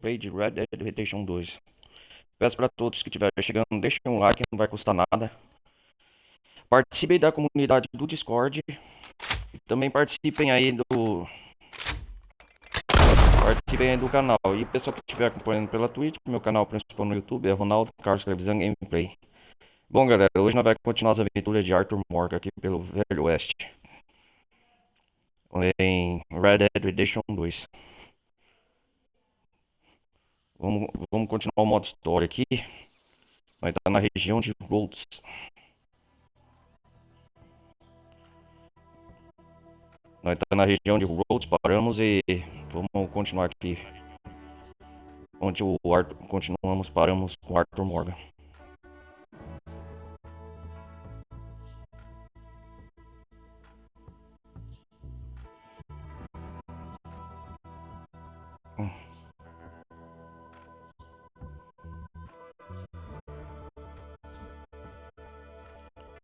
gameplay de Red Dead Redemption 2. Peço para todos que estiverem chegando, deixem um like, não vai custar nada. Participem da comunidade do Discord. E também participem aí do canal. E o pessoal que estiver acompanhando pela Twitch, meu canal principal no YouTube é Ronaldo Carlos Televisão Gameplay. Bom, galera, hoje nós vamos continuar as aventuras de Arthur Morgan aqui pelo Velho Oeste. Em Red Dead Redemption 2. Vamos continuar o modo história aqui. Nós tá na região de Rhodes. Nós tá na região de Rhodes, paramos e vamos continuar aqui. Onde paramos com Arthur Morgan.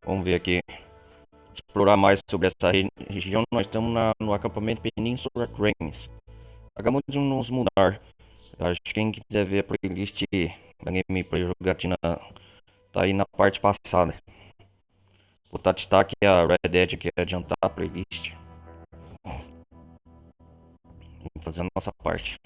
Vamos ver aqui. Explorar mais sobre essa região. Nós estamos no acampamento Península Clemens. Acabamos de nos mudar. Acho que quem quiser ver a playlist da gameplay jogatina tá aí na parte passada. Vou botar destaque a Red Dead aqui, adiantar a playlist. Vamos fazer a nossa parte.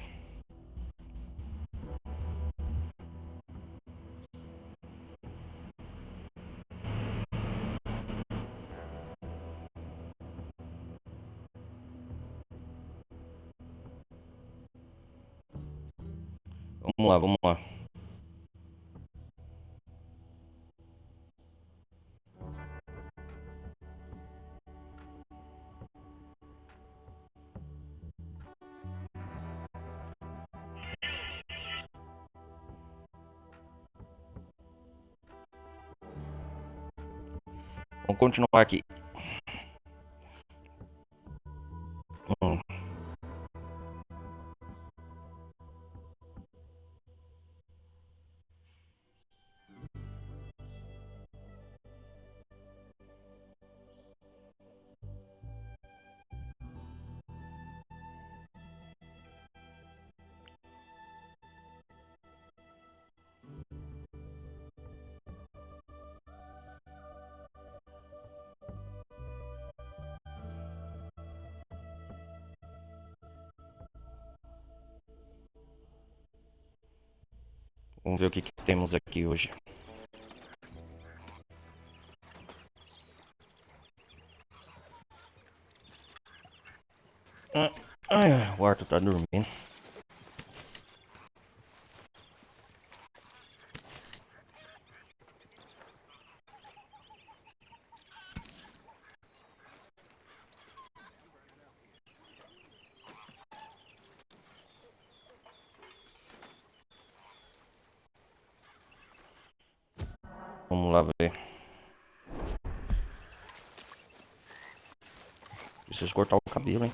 Vamos lá. Vamos continuar aqui. Vamos ver o que temos aqui hoje. O Arthur tá dormindo. Vamos lá ver. Preciso cortar o cabelo, hein?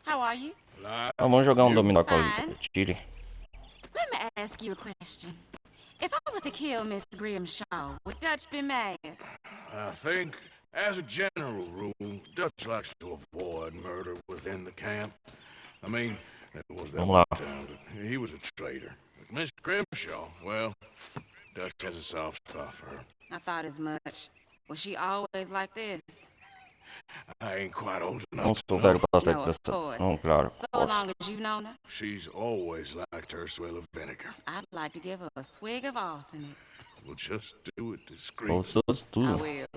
How are you? Vamos jogar dominó com a Tire. Let me ask you a question. If I was to kill Miss Grimshaw, would Dutch be mad? I think, as a general rule, Dutch likes to avoid murder within the camp. I mean, there was that one time that he was a traitor. Miss Grimshaw, well, Dutch has a soft spot for her. I thought as much. Was she always like this? I ain't quite old enough Não to sou know. velho pra No, of course. Não, claro. So as long as you've known her, She's always liked her swill of vinegar. I'd like to give her a swig of arsenic. We'll just do it discreetly. Ouças I tudo. will.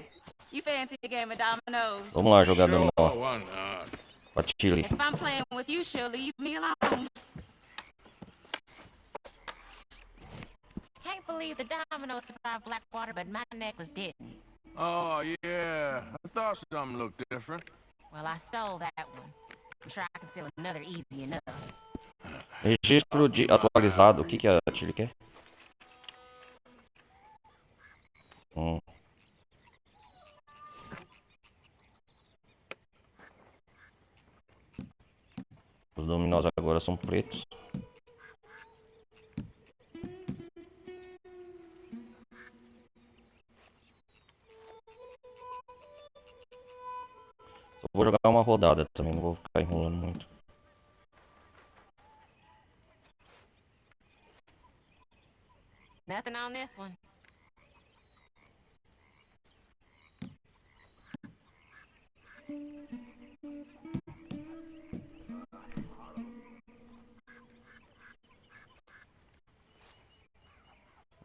You fancy a game of dominoes? Vamos lá jogar Sure, dominó why not? com a Tire. If I'm playing with you, she'll leave me alone. Can't believe the dominoes survived Blackwater, but my necklace didn't. Oh, yeah. I thought something looked different. Well, I stole that one. I'm sure I can steal another easy enough. Registro atualizado. O que a Tire quer? Os dominós agora são pretos. vou jogar uma rodada também, não vou ficar enrolando muito. Nothing on this one.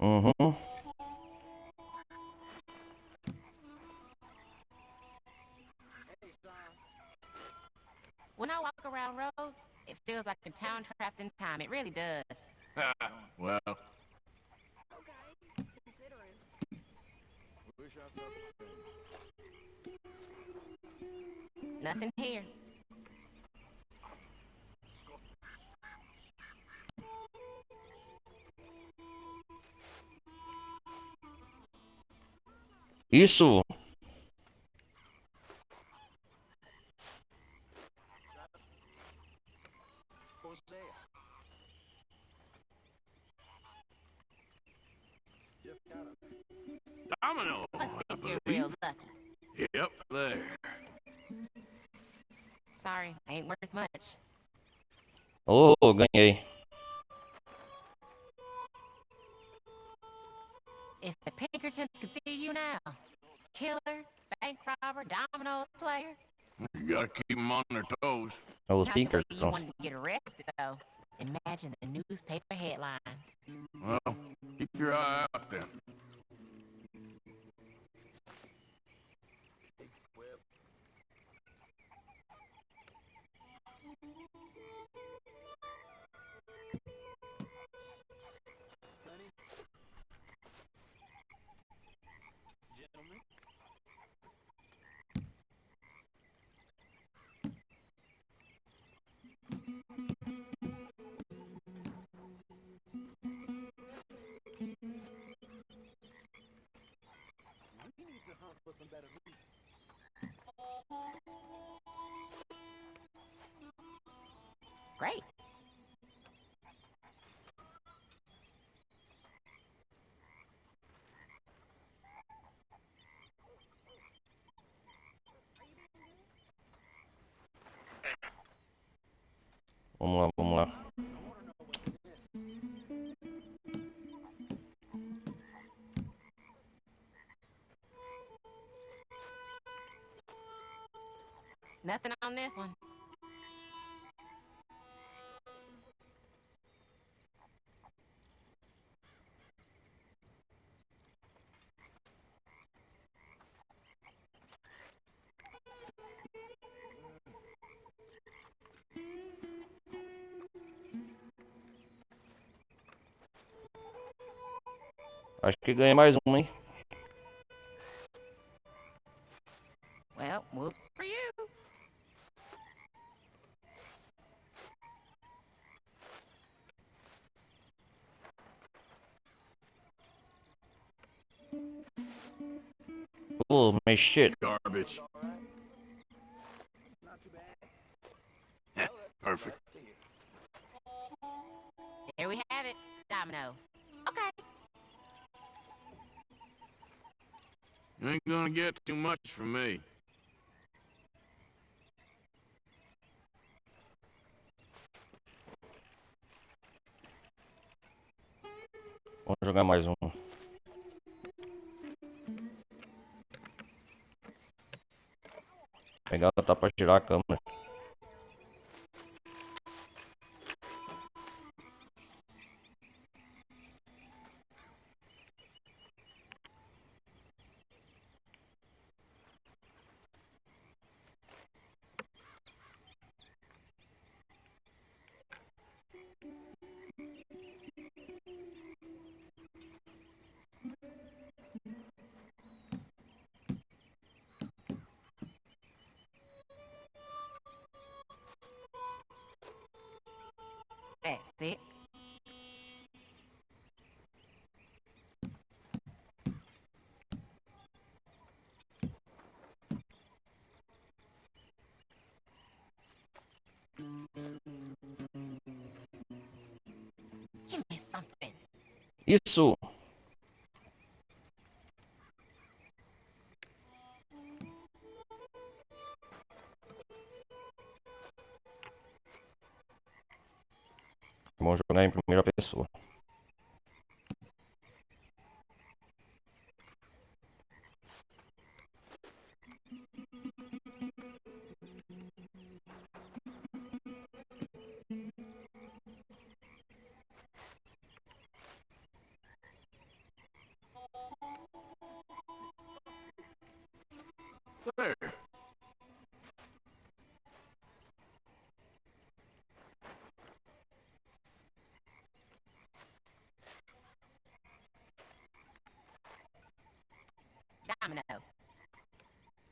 Uhum. When I walk around Rhodes, it feels like a town trapped in time. It really does. Well. Nothing here. Isso! Domino! Must I think you're believe. real lucky. Yep, there. Sorry, I ain't worth much. Oh, ganhei. If the Pinkertons could see you now, killer, bank robber, dominoes player. You gotta keep them on their toes. Os Not the way Pinkertons. you wanted to get arrested, though. Imagine the newspaper headlines. Well, keep your eye out then. Great. Vamos lá, vamos lá. Nothing on this one. Acho que ganhei mais um, hein? Well, whoops for you. Oh, mas shit. Garbage. Perfect. There we have it. Domino. Okay. You ain't gonna get too much from me. Vamos jogar mais um. Pegar tá pra tirar a câmera. That's it. Give me something. Isso! Vamos jogar em primeira pessoa. There. Domino.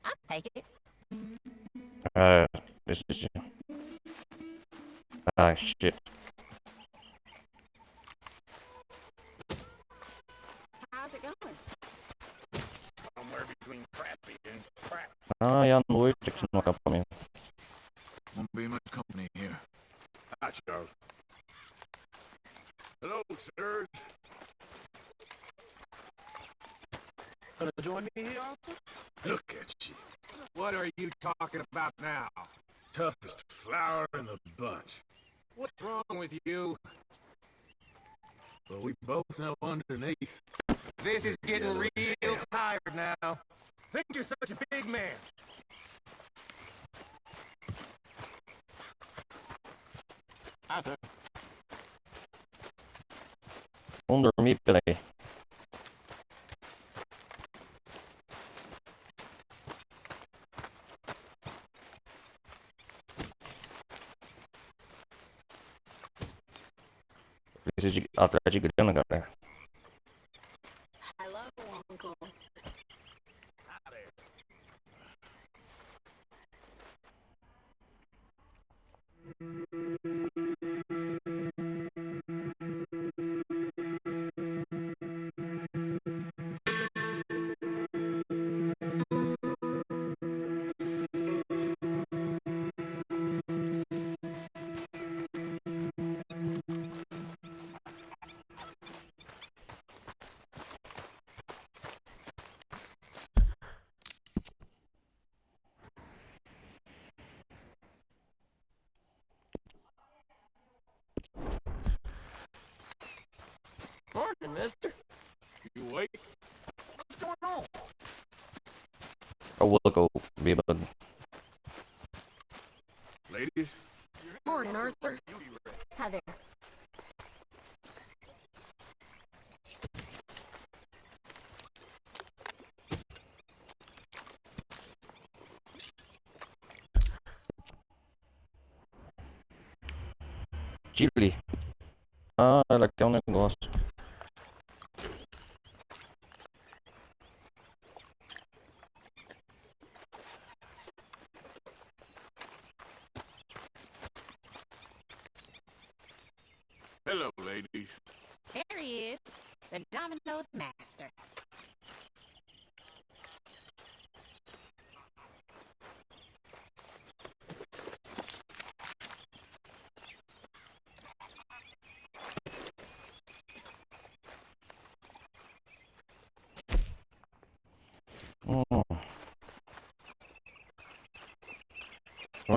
I'll take it. This is... Ah, shit. How's it going? Somewhere between crappy and crap. Ah, é a noite aqui no acampamento. Won't be much company here. Hi, Charles. Hello, sirs. Gonna join me here, Arthur? Look at you. What are you talking about now? Toughest flower in the bunch. What's wrong with you? But we both know underneath. This is getting Yellow as real hell. tired now. Think you're such a big man. Arthur. Vamos dormir, peraí. Preciso de atrás de grana, galera. Hello, Uncle. Morning, mister. You awake? What's going on? Eu vou bêbado. Ladies? Morning, Arthur. Hi there. Chile. Ah, ela quer um negócio. Hello, ladies. There he is, the domino's master.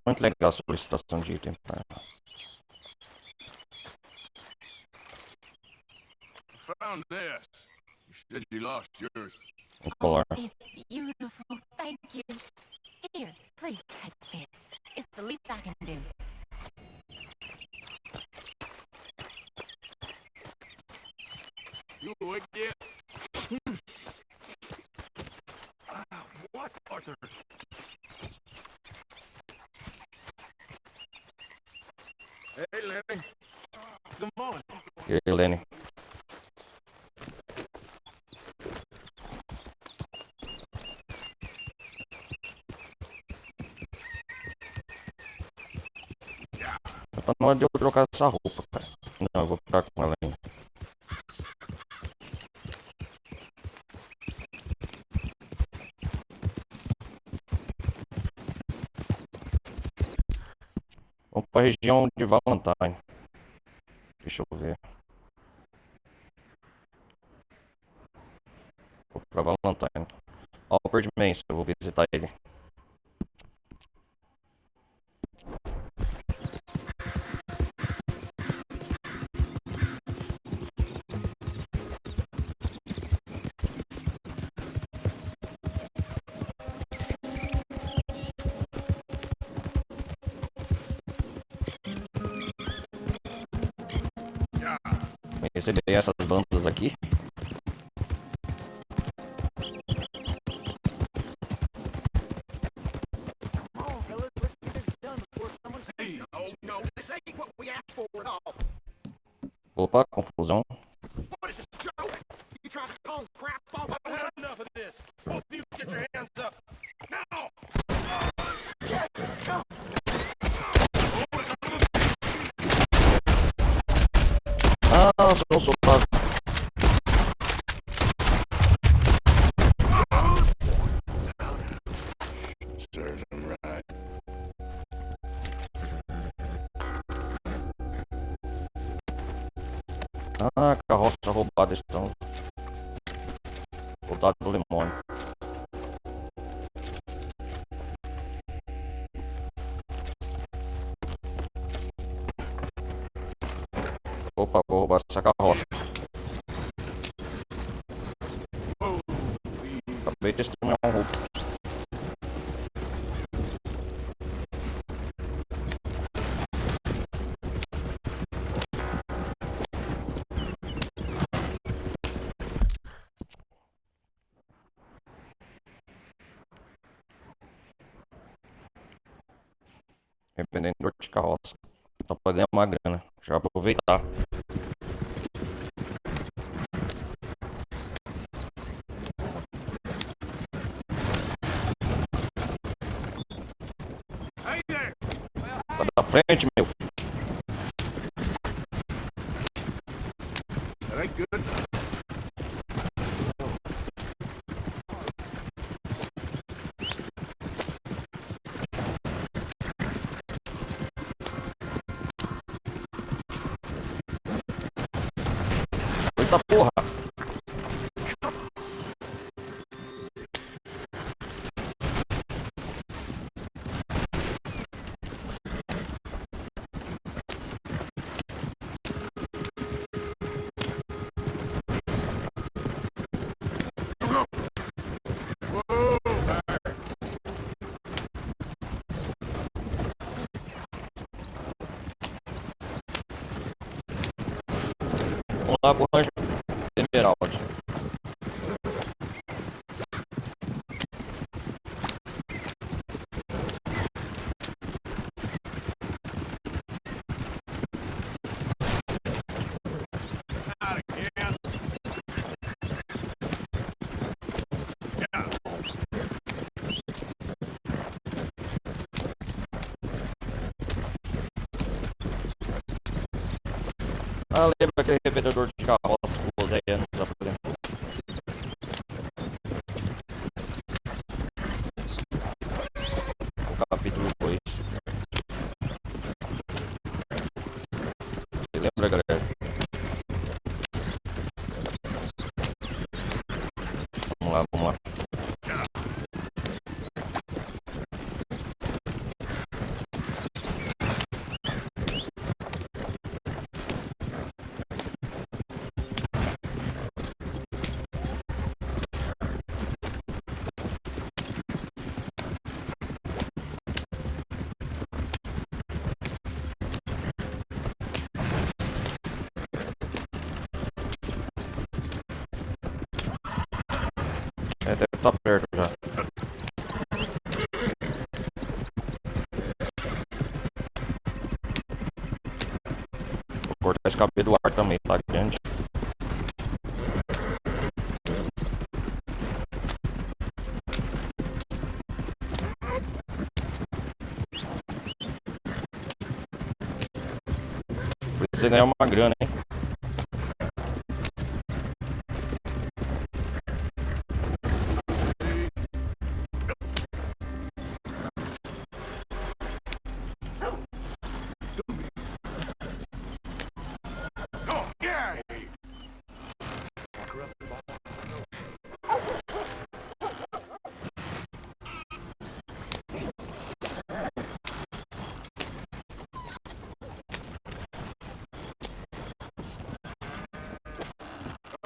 Muito legal a solicitação de item. Found this. You said you lost yours. Colar. It's beautiful. Thank you. Here, please take this. It's the least I can do. You awake yet? What, Arthur? Hey, Lenny. Good morning. E aí, Lenny? Tá na hora de eu trocar essa roupa, cara. Não, eu vou ficar com ela ainda. Vamos pra região de Valentine. Deixa eu ver. Vou pra Valentine. Albert Manson, eu vou visitar ele. receber essas bandas aqui. Opa, confusão. What is this, Joe? You trying to call crap off? I've had enough of this. Both of you get your hands up. Now! Ah, sou soldado. Serves him right. Ah, carroça roubada estão. Soldado do Lemoyne. Opa, vou roubar essa carroça. Acabei de testemunhar um roubo. Revendedor de carroça. Só pra ganhar uma grana. Já aproveitar. Hey there! Sai da frente, meu. That ain't good. Eita porra. Vamos lá pro Rancho Esmeralda. Out again. Yeah. Ah, lembra aquele revendedor de carroça que o Zé nos apresentou? O capítulo 2. Você lembra, galera? Vamos lá, vamos lá. É, deve estar perto já. Vou cortar esse cabelo do ar também, tá grande. Precisa ganhar uma grana, hein? Oh, yeah!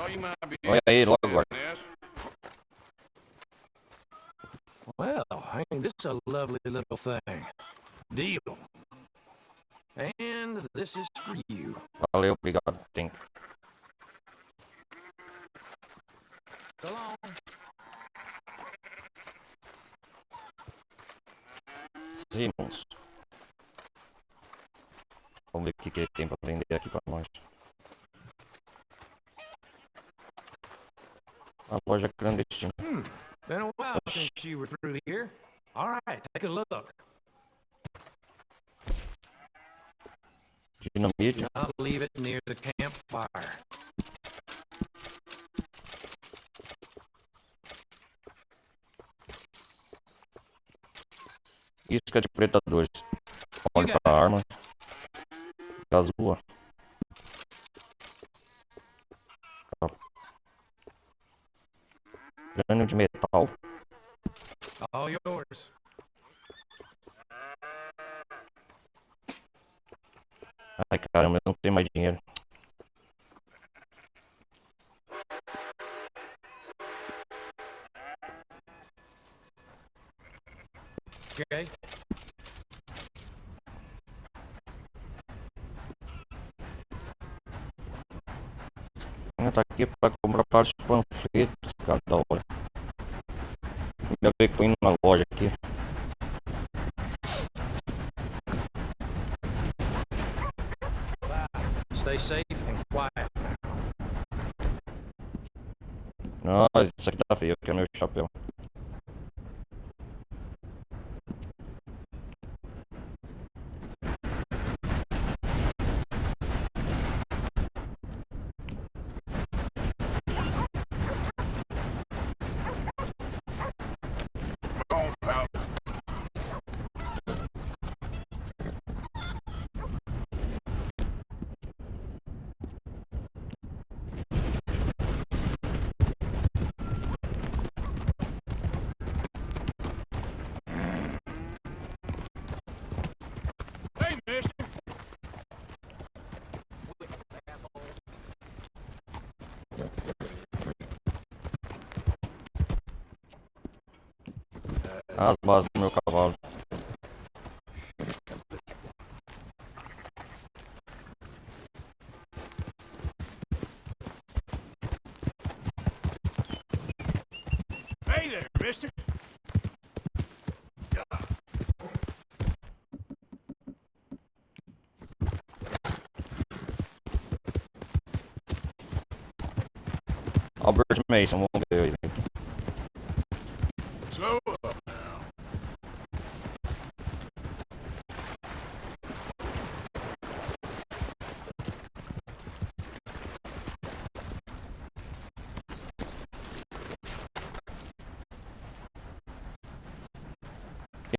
Oh, you might be Olha aí, logo agora. interested in this. Well, ain't this a lovely little thing? Deal. And this is for you. Valeu, obrigado. Tem. Irmãos. Vamos ver o que ele tem pra vender aqui pra nós. A loja clandestina. Been a while since you were through here. All right, take a look. Dinamite. I'll leave it near the campfire. Isca de predadores. Olha pra arma. Azul. Crânio de metal. All yours. Ai caramba, eu não tenho mais dinheiro. Okay. Tá aqui pra comprar vários panfletos, cara, da hora. Ainda bem que eu indo na loja aqui. Stay safe and quiet. Nossa, isso aqui tá feio, eu quero meu chapéu. Hey, mister. As bases do meu cavalo. Hey there, mister. Albert Mason, vamos ver ele. Slow up now.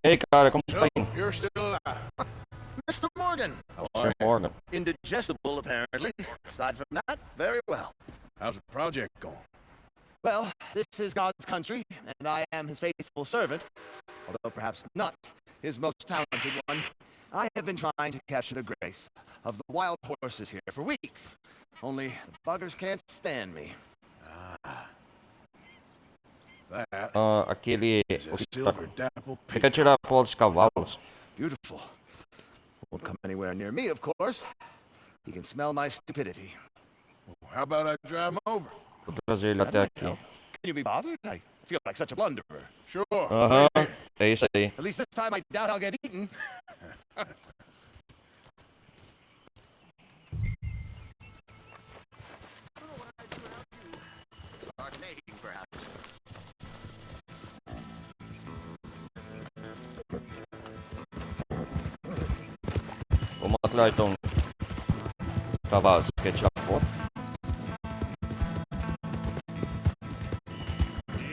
E aí, cara, como So, tá indo? you're still alive. Mr. Morgan. How Sir are you? Morgan. Indigestible, apparently. Aside from that, very well. How's the project going? Well, this is God's country, and I am his faithful servant, although perhaps not his most talented one. I have been trying to capture the grace of the wild horses here for weeks. Only the buggers can't stand me. That Aquele... is a silver dapple Quer pig. tirar fotos dos cavalos? Beautiful. Won't come anywhere near me, of course. He can smell my stupidity. How about I drive him over? Vou trazer ele That até might aqui. help. Can you be bothered? I feel like such a blunderer. Sure. Aham, é isso aí. At least this time I doubt I'll get eaten. Vamos atrás então. Cavalos, quer tirar foto?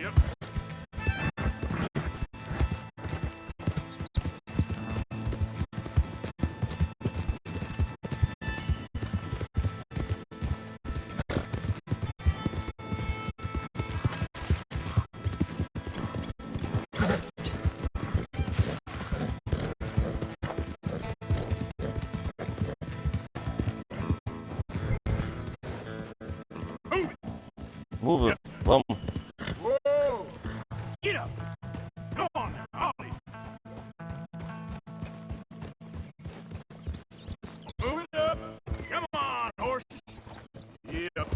Yep. Move, vamos. Whoa! Get up! Go on now, Ollie! Move it up! Come on, horses! Yep.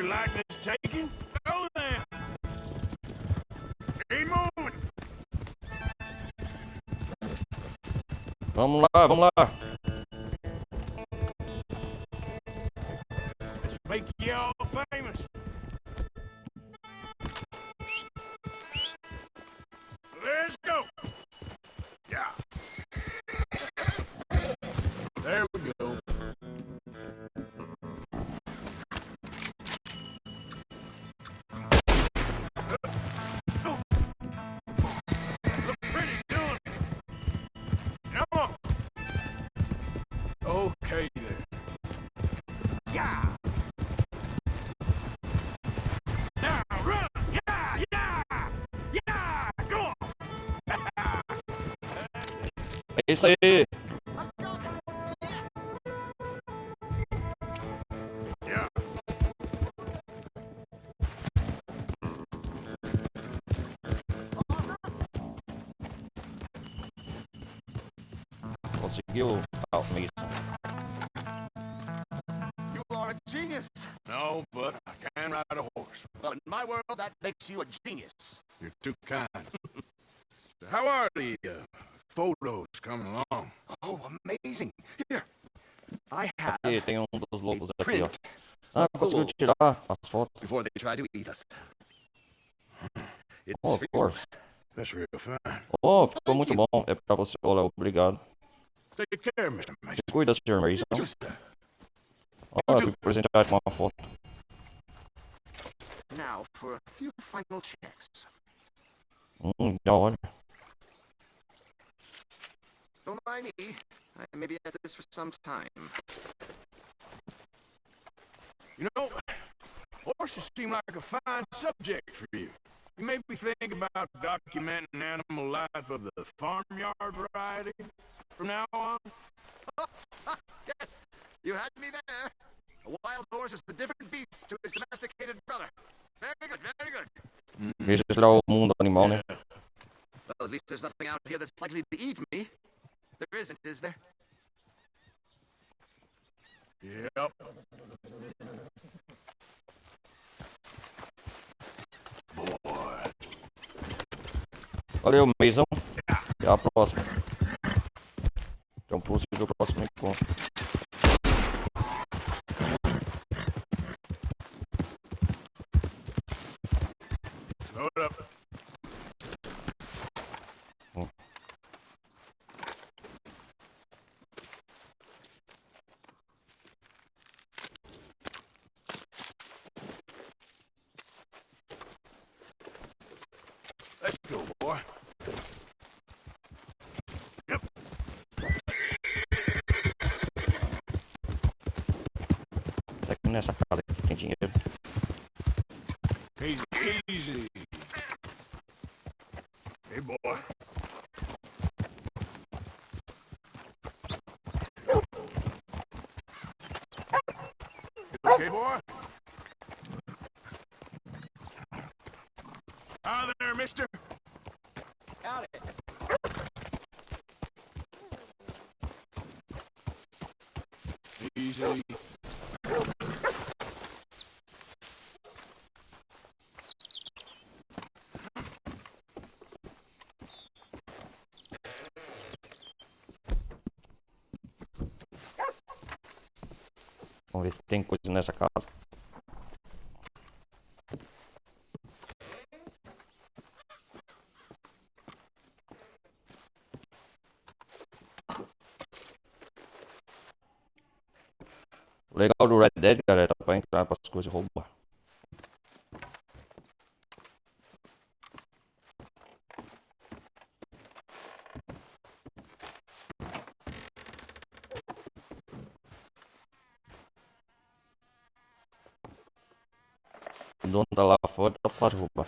likeness taken? Go then. Keep moving. Vamos lá, vamos lá. Let's make you all famous. Let's go. Yeah. There we go. Look pretty doing it. Come on. Okay then. Yeah. Now run. Yeah, yeah, yeah. Go on. É isso aí. Yeah. Conseguiu. Ah, Mason. You are a genius. No, but I can ride a horse. Well, in my world, that makes you a genius. You're too kind. How are the photos coming along? Oh, amazing. Here, I have Aqui tem dos lobos aqui, ó. print Ah, conseguiu tirar as fotos. before they try to eat us. It's Oh, for of you. course. That's real fine. Oh, ficou muito bom. É pra você. Olha, obrigado. Take care, Mr. Mason. Cuida, Sr. Mason. Just, Ó, eu fui presentear com uma foto. now for a few final checks. Da hora. Don't mind me. I may be at this for some time. You know, horses seem like a fine subject for you. You make me think about documenting animal life of the farmyard variety from now on. Yes, you had me there. A wild horse is a different beast to his domesticated brother. Very good, very good. Registrar o mundo animal, né? Well, at least there's nothing out here that's likely to eat me. There isn't, is there? Yep. Boy. Valeu, Mason. Até a próxima. Até um possível próximo encontro. Slow it up. Let's go, boy. Yep. Até que nessa casa aqui tem dinheiro. Easy, easy. Hey, boy. You okay, boy? Hi there, mister. Howdy. Easy. Vamos ver se tem coisa nessa casa. O legal do Red Dead, galera, dá pra entrar para as coisas e roubar. O dono tá lá fora, tá fácil de roubar.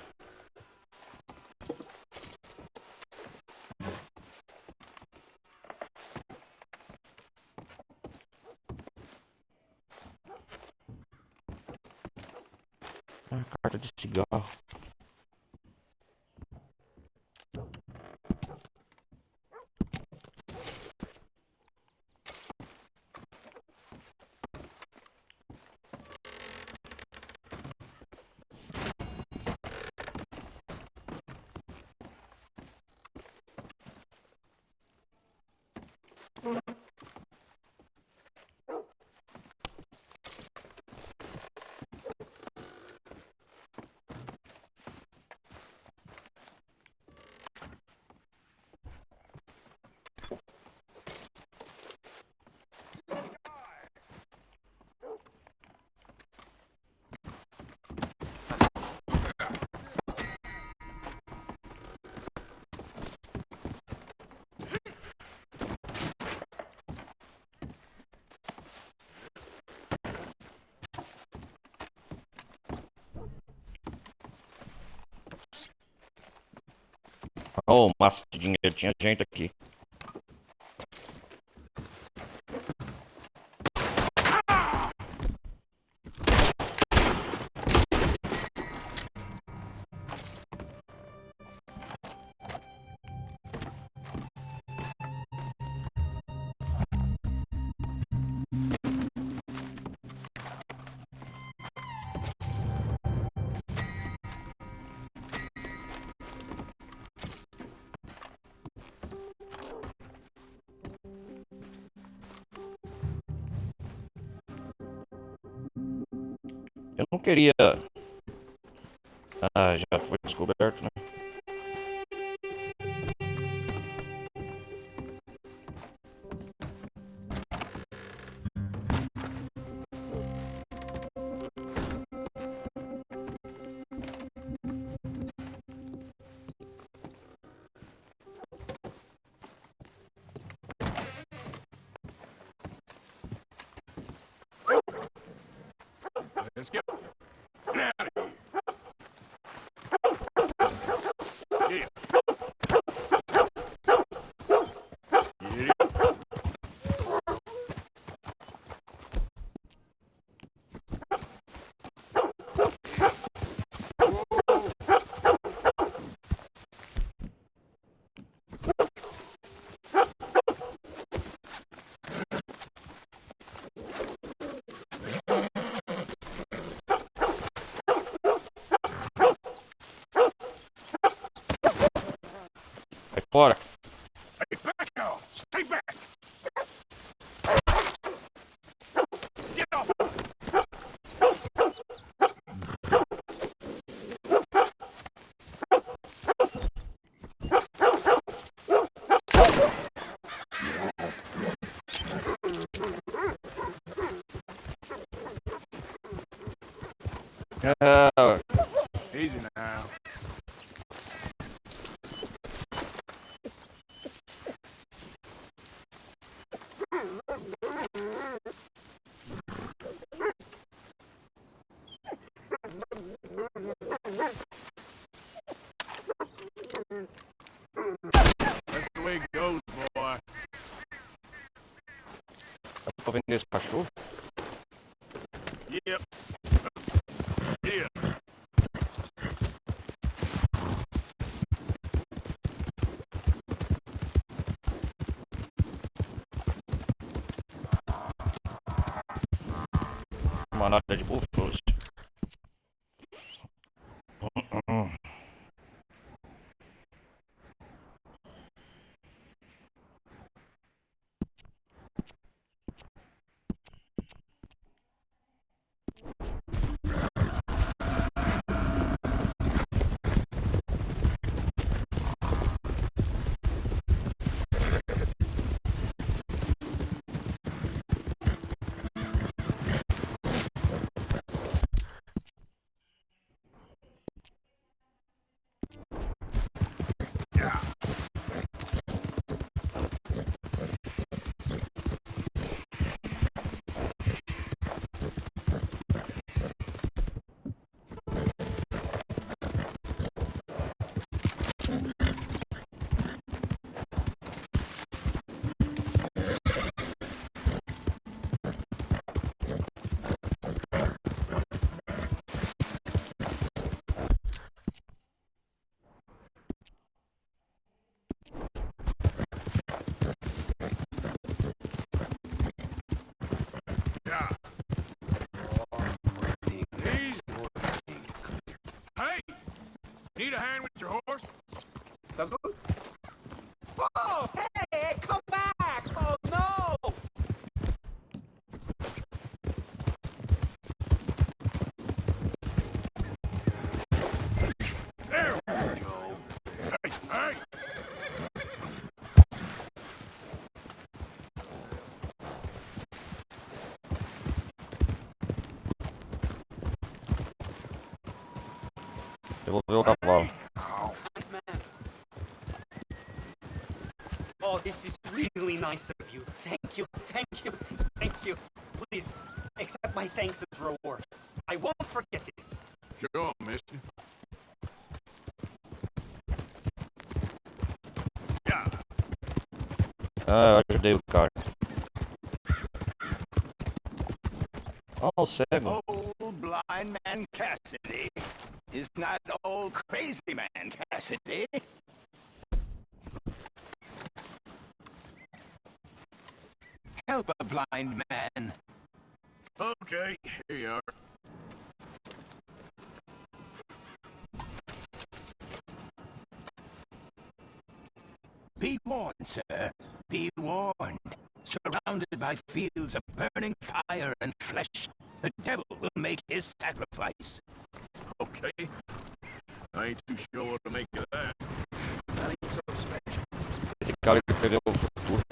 Ah, carta de cigarro. Oh, massa de dinheiro, tinha gente aqui. Eu não queria. Ah, já foi descoberto, né? Let's go. Get out of here. Get it. Vai fora. Hey, back off. Stay back. Get off. Ah, Easy now. That's the way it goes, boy. dá pra vender esse cachorro? Yep. Yeah. Manada de búfalos. Yeah. Easy. Hey, need a hand with your horse? Salud. Whoa! Hey, come back! Oh no! There we go. Hey, hey. Devolveu o cavalo. Oh, this is really nice of you. Thank you, thank you, thank you. Please, accept my thanks as reward. I won't forget this. Sure, mister. Ah, eu ajudei o cara. Oh, cego. Old blind man Cassidy is not old crazy man Cassidy. Help a blind man. Okay, here you are. Be warned, sir. Be warned. Surrounded by fields of burning fire and flesh, the devil will make his sacrifice. Okay. I ain't too sure what to make of that. That ain't so special. Esse cara que perdeu o futuro.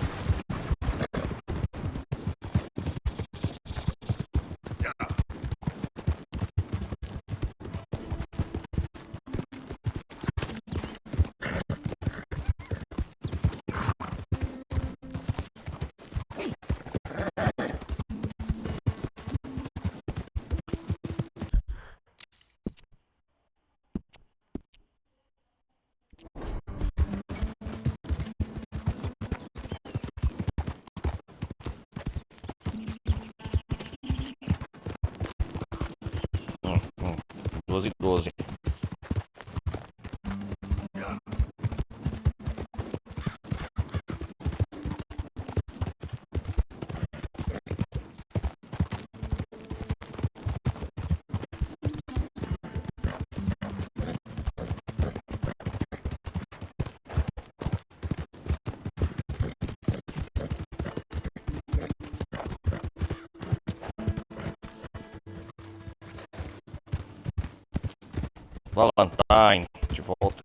Doze e 12. Valentine, de volta.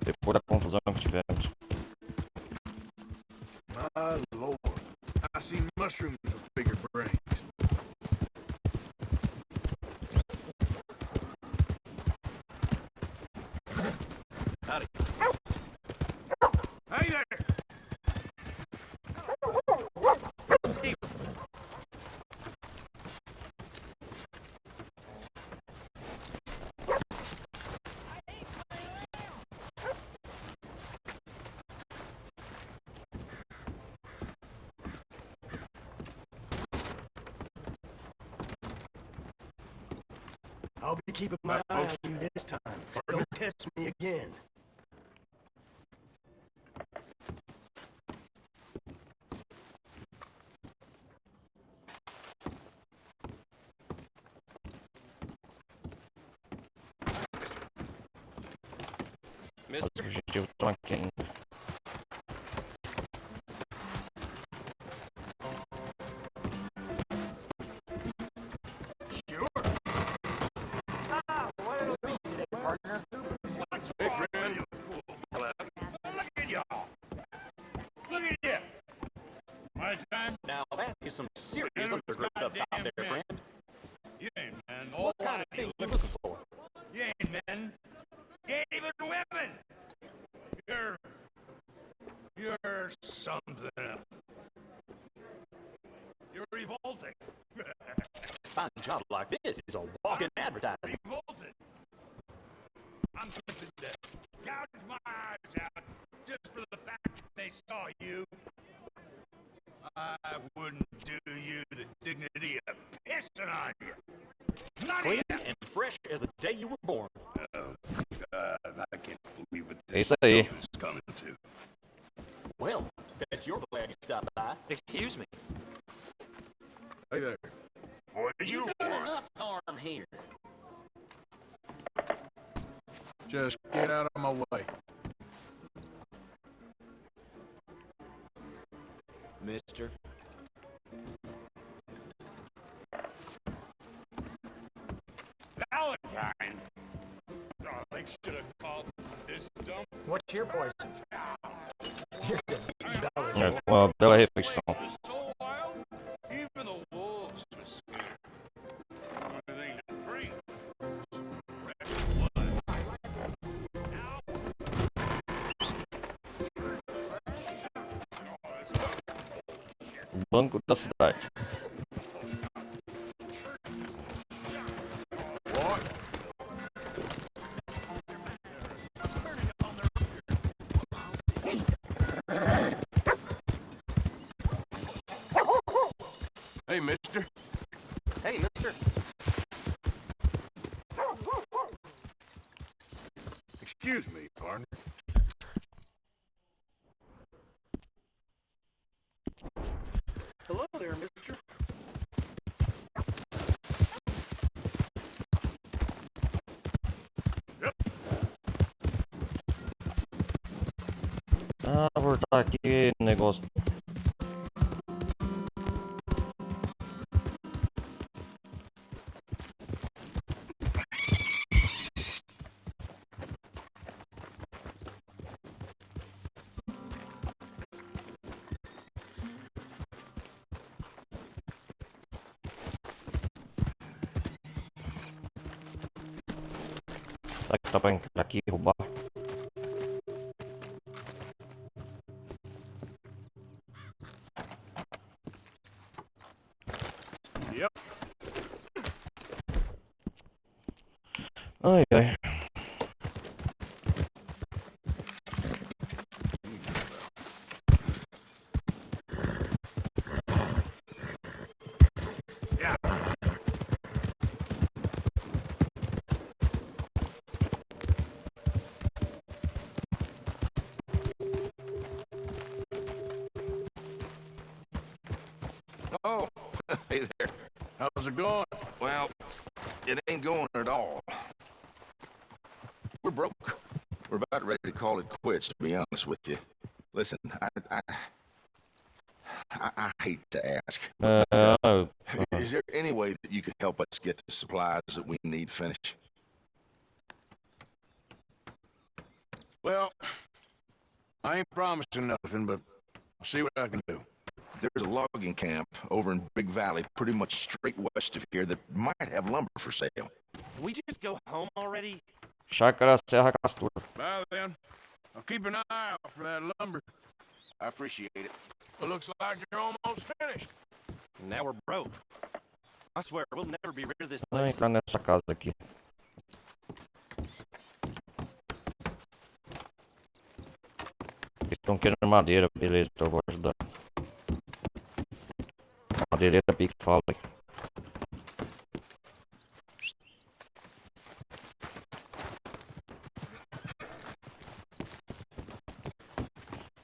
Depois da confusão que tivemos. My lord. I see mushrooms with bigger brains. Howdy. Hey there! Steve. I'll be keeping my eye on you this time. Don't test me again. Os objetivos estão aqui ainda. Hey, friend. Look at y'all. Look at you. My time. Now that is some serious undergrowth up top there, friend. You ain't man. What kind of thing you looking for? You ain't men. You ain't even women. You're something else. You're revolting. Find a job like this is a walking advertisement. Revolting. I'm tempted to gouge my eyes out just for the fact that they saw you. I wouldn't do you the dignity of pissing on you. Not Clean even. and fresh as the day you were born. Oh, God, I can't believe what É this isso aí. is coming to. Well, bet you're glad you stopped by. Excuse me. Hey there. What do you Done want? enough harm here. Just get out of my way. Mister. Valentine! Oh, they should have called this dump. What's your poison? Here's É, uma bela refeição. It was so wild, even the wolves were scared. Only thing to drink was fresh blood. Now, O banco da cidade. what? Hey, mister. Excuse me, partner. Hello there, mister. Ah, voltar aqui no negócio. Será que tá pra entrar aqui e roubar? Yep. Ai, ai. Yeah. Oh, hey there. How's it going? Well, it ain't going at all. We're broke. We're about ready to call it quits, to be honest with you. Listen, I hate to ask, but, is there any way that you could help us get the supplies that we need finished? Well, I ain't promising nothing, but I'll see what I can do. There's a logging camp over in Big Valley, pretty much straight west of here, that might have lumber for sale. Can we just go home already? Chácara Serra Castor. Bye then. I'll keep an eye out for that lumber. I appreciate it. It looks like you're almost finished. Now we're broke. I swear, we'll never be rid of this Vou place. entrar nessa casa aqui. Eles estão querendo madeira, beleza, então eu vou ajudar. Madeireira pique fala aí.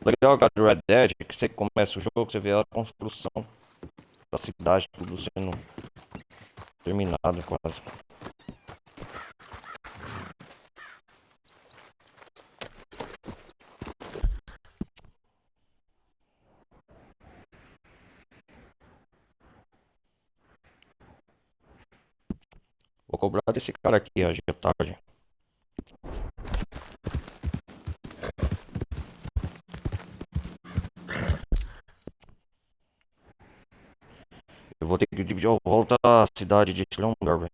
Legal, cara, do Red Dead, que você começa o jogo, você vê a construção da cidade, tudo sendo terminado quase. Vou cobrar desse cara aqui, a agiotagem. Eu vou ter que dividir a volta a cidade de Slumber, velho.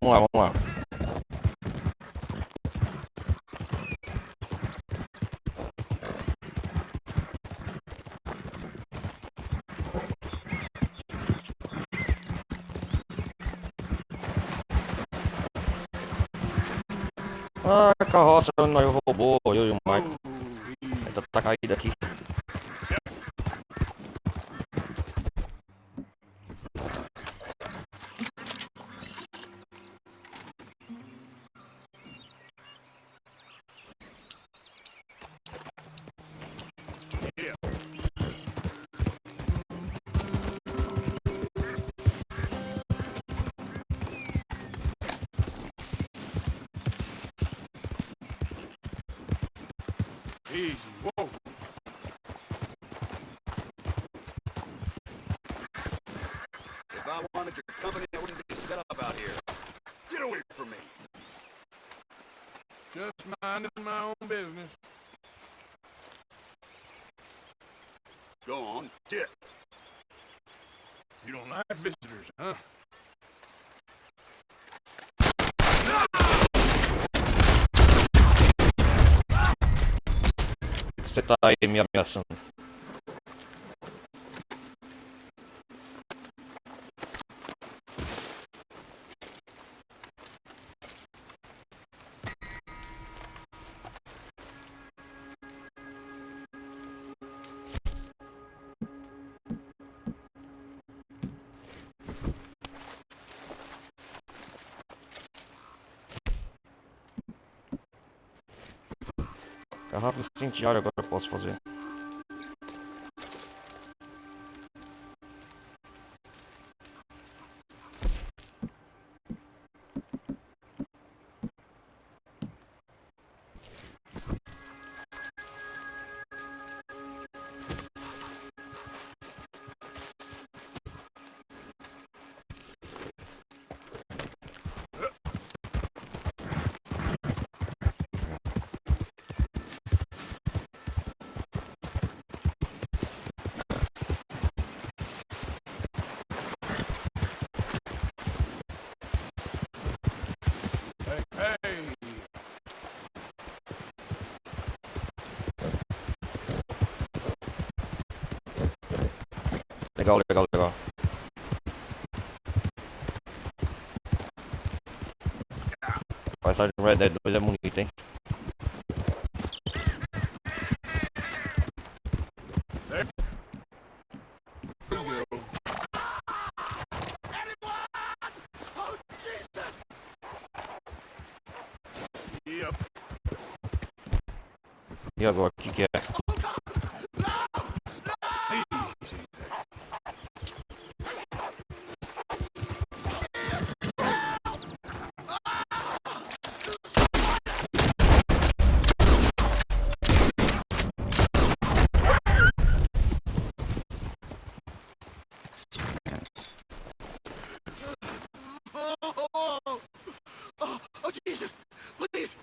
Vamos lá, vamos lá. Ah, a carroça nós roubou, eu e o Mike. Tá caído aqui. Easy, whoa. If I wanted your company, I wouldn't be set up out here. Get away from me. Just minding my own business. Go on, get. You don't like visitors, huh? Você tá aí me ameaçando. Garrafa incendiária agora eu posso fazer. Legal, legal, legal. Passagem Red Dead 2 é bonita, hein? There we go. Oh, Jesus! Yep. E agora, o que é? Easy there. Oh, Jesus! Please!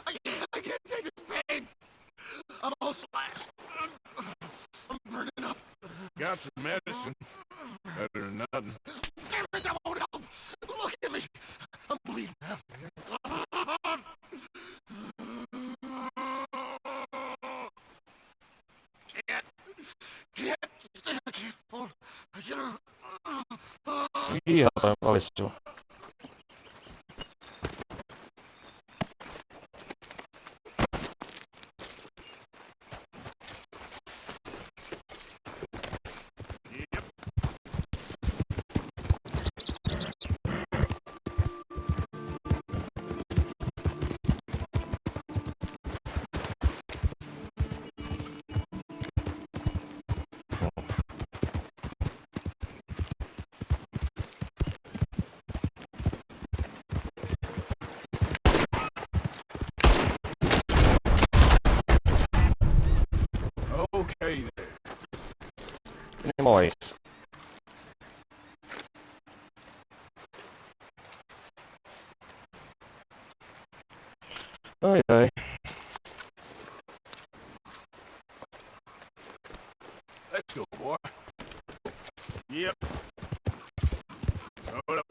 I can't take this pain! I'm all slashed. I'm burning up. Got some medicine. Better than nothing. Damn it, that won't help! Look at me! I'm bleeding out. I can't hold. I can't. Ih, rapaz, faleceu. Okay there. Mais. Ai, ai. Let's go, boy. Yep. Hold up.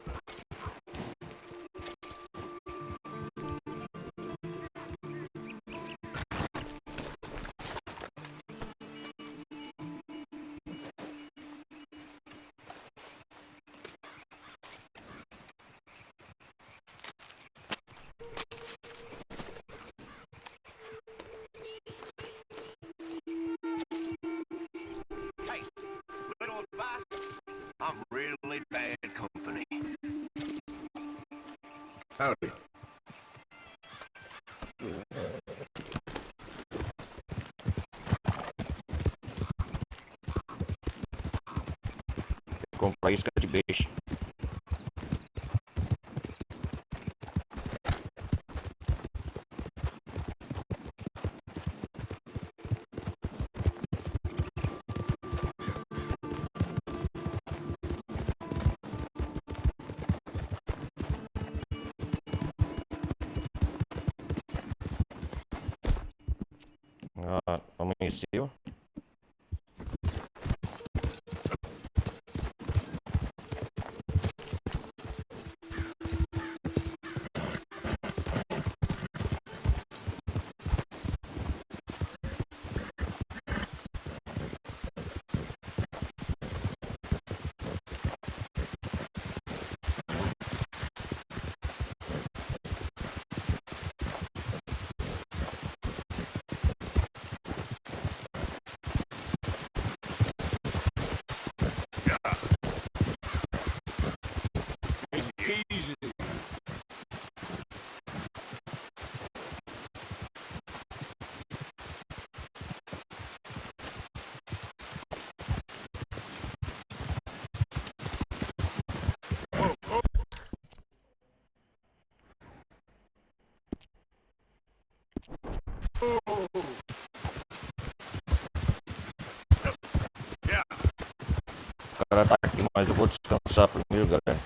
Hey, little advice. I'm really bad company. Howdy. Comprar isca de peixe. O cara tá aqui, mas eu vou descansar primeiro, galera.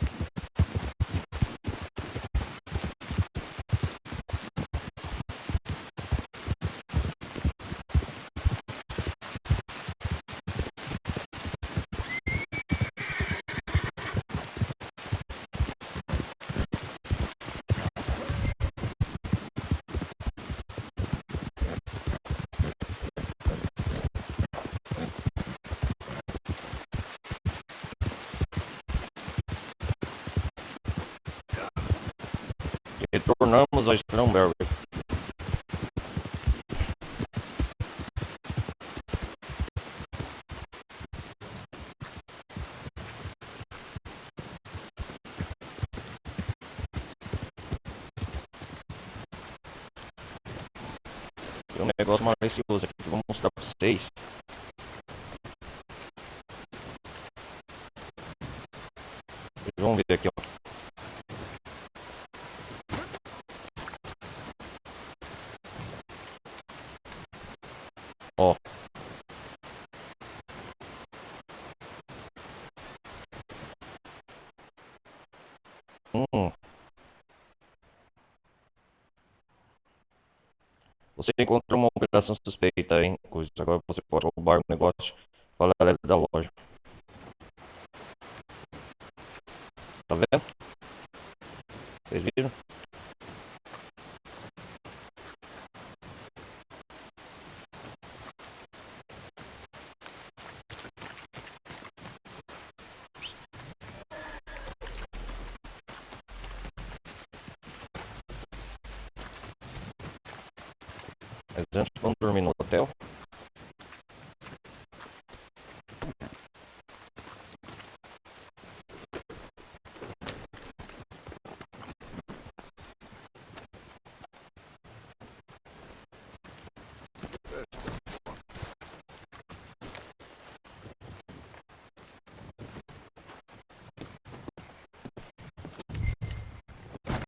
Retornamos a Stromberg. Tem um negócio malicioso aqui que eu vou mostrar pra vocês. Vocês vão ver aqui, ó. Ó. Você encontrou uma operação suspeita em coisas. Agora você pode roubar o negócio paralelo da loja. Tá vendo? Vocês viram? Mas antes vamos dormir no hotel.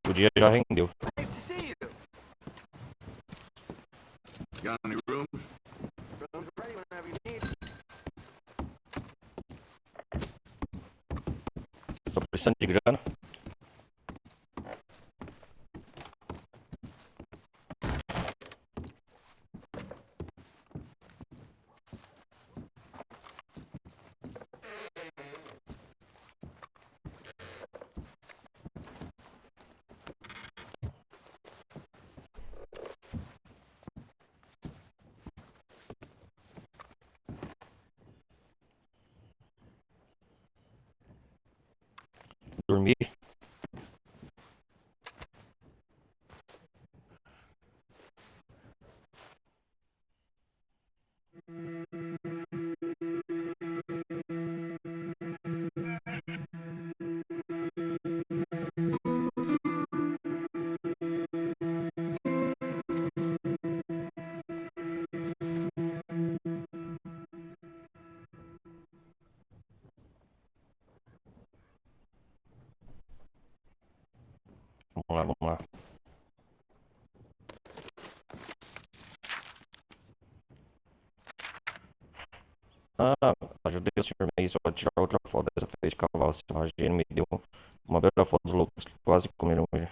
O dia já rendeu. Nice to see you. Got any rooms? Rooms ready whenever you need. Tô precisando de grana. Dormir. Vamos lá, vamos lá. Ah, ajudei o senhor Mason a tirar outra foto dessa vez de cavalo selvagem. Ele me deu uma bela foto dos loucos que quase comeram ele.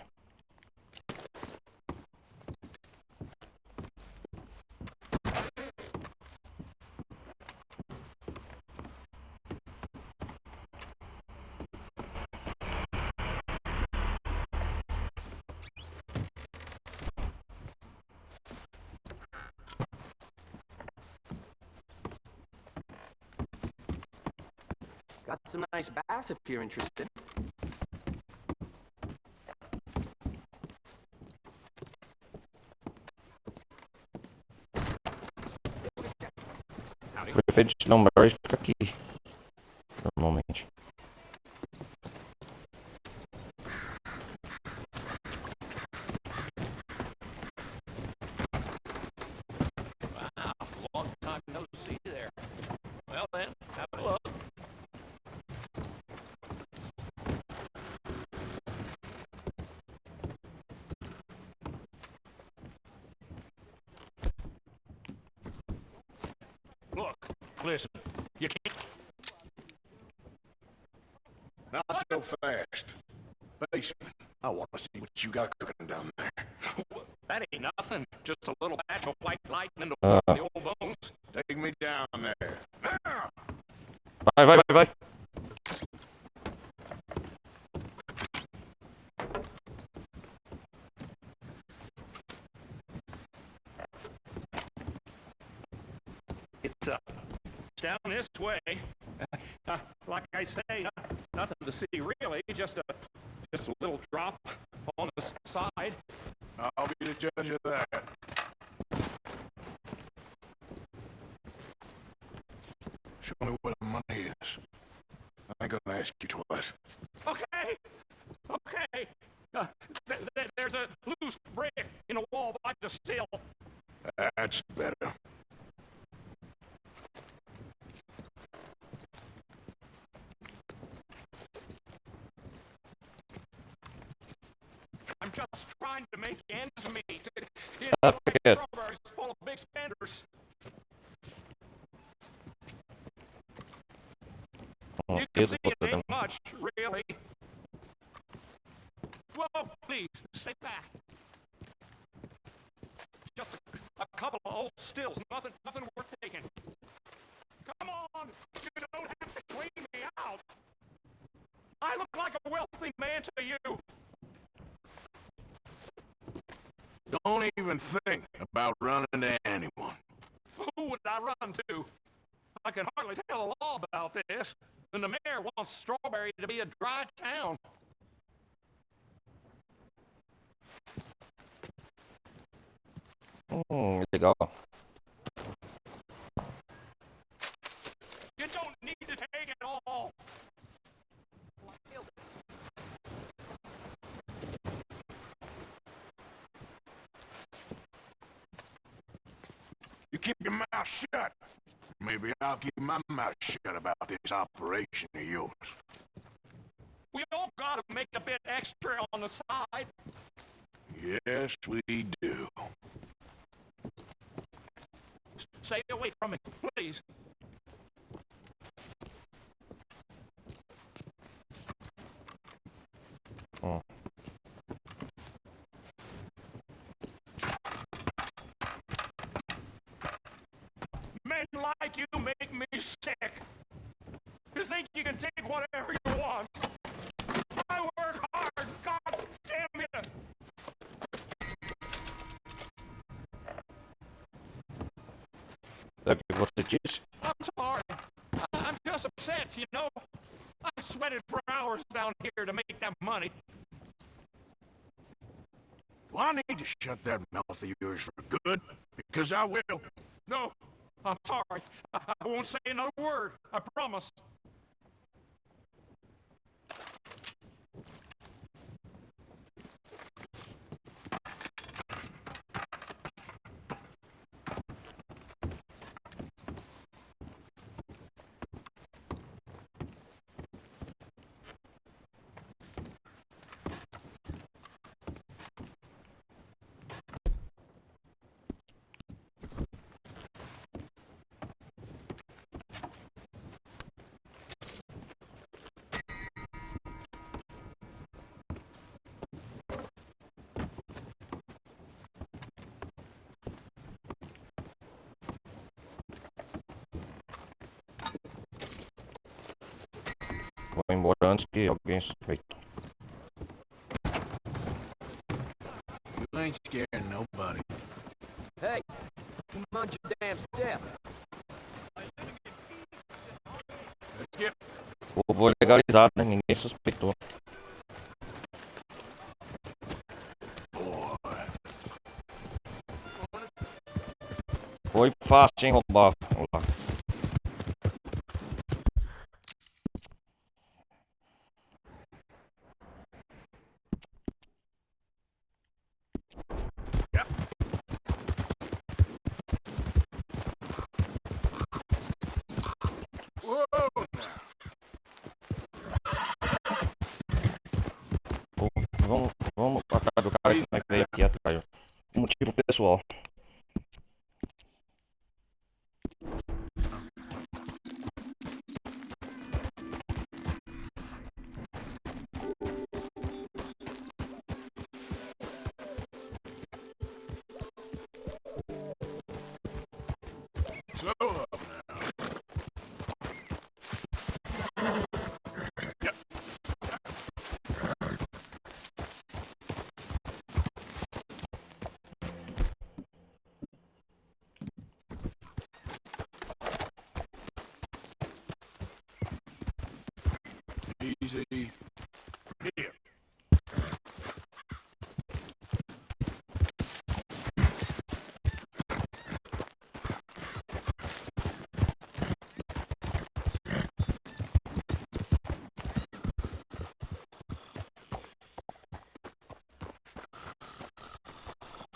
Got some nice bass if you're interested. O prefeito de Stromberg fica aqui, normalmente. Wow, long time no see there. Well then, have a look. Listen, you can't... Not so fast. Basement. I want to see what you got cooking down there. That ain't nothing. Just a little batch of white lightning to Uh. warm the old bones. Take me down there. Now! Vai. It's down this way. Like I say, nothing to see really. Just a little drop on the side. I'll be the judge of that. Show me where the money is. I ain't gonna ask you twice. Okay. There's a loose brick in the wall by the still. That's better. I'm just trying to make ends meet. Good. Strawberries full of big spenders. You can see it ain't much, really. Whoa, please, stay back. Just a couple of old stills, nothing worth taking. Come on, you don't have to clean me out. I look like a wealthy man to you. Don't even think about running to anyone. Who would I run to? I can hardly tell the law about this. And the mayor wants Strawberry to be a dry town. Legal. You don't need to take it all. You keep your mouth shut. Maybe I'll keep my mouth shut about this operation of yours. We all gotta make a bit extra on the side. Yes, we do. Stay away from it, please. Oh. Men like you make me sick. You think you can take whatever you want. I work hard, God damn it. É o que você disse? I'm sorry. I'm just upset, you know. I sweated for hours down here to make that money. Well, I need to shut that mouth of yours for good, because I will. No, I'm sorry. I won't say another word. I promise. Vou embora antes que alguém suspeite. You ain't scaring nobody. Hey, mind your damn step. Let's get... Vou legalizado, né? Ninguém suspeitou. Foi fácil, hein, roubar. Vamos lá. Vamos atrás do cara que veio aqui atrás. Motivo pessoal. easy. Here.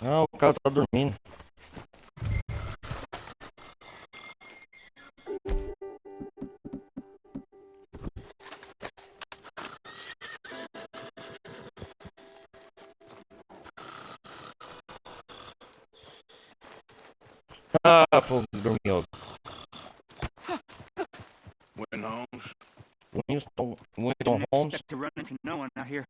Ah, o cara tá dormindo. Ah, pô, dormiu. Winton Holmes. Winton Holmes. To run into no one out here.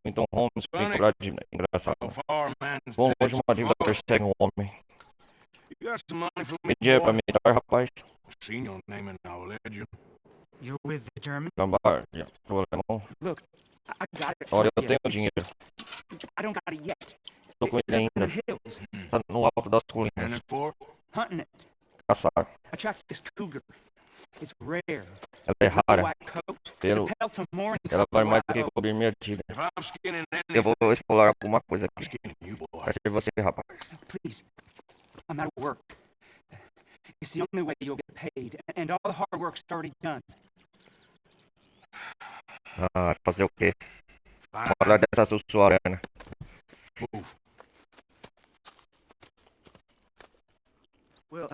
Winton Holmes, tem Funny. coragem engraçado. So far, man. Bom, hoje uma dívida persegue um homem. You got some money for me, Dinheiro pra boy? me dar, rapaz. Seen your name in our ledger. You're with the German? Trabalho, pro alemão. Look, I got it for Olha, eu you. tenho dinheiro. I don't got it yet. Tô com It's ele up in ainda. the hills. Tá no alto das And colinas. it for? Hunting it. Caçar. I tracked this cougar. It's rare. Ela é Little rara. white coat. Pelo, The pelt of more than ela vale mais do cover que cobrir minha tira. If I'm skinning Eu anything, vou explorar alguma coisa I'm aqui. skinning you, boy. Vai ser você, rapaz. Please, I'm out of work. It's the only way you'll get paid, and all the hard work's already done. Ah, fazer o quê? Fine. Fora dessa sussuarana. Move. Well,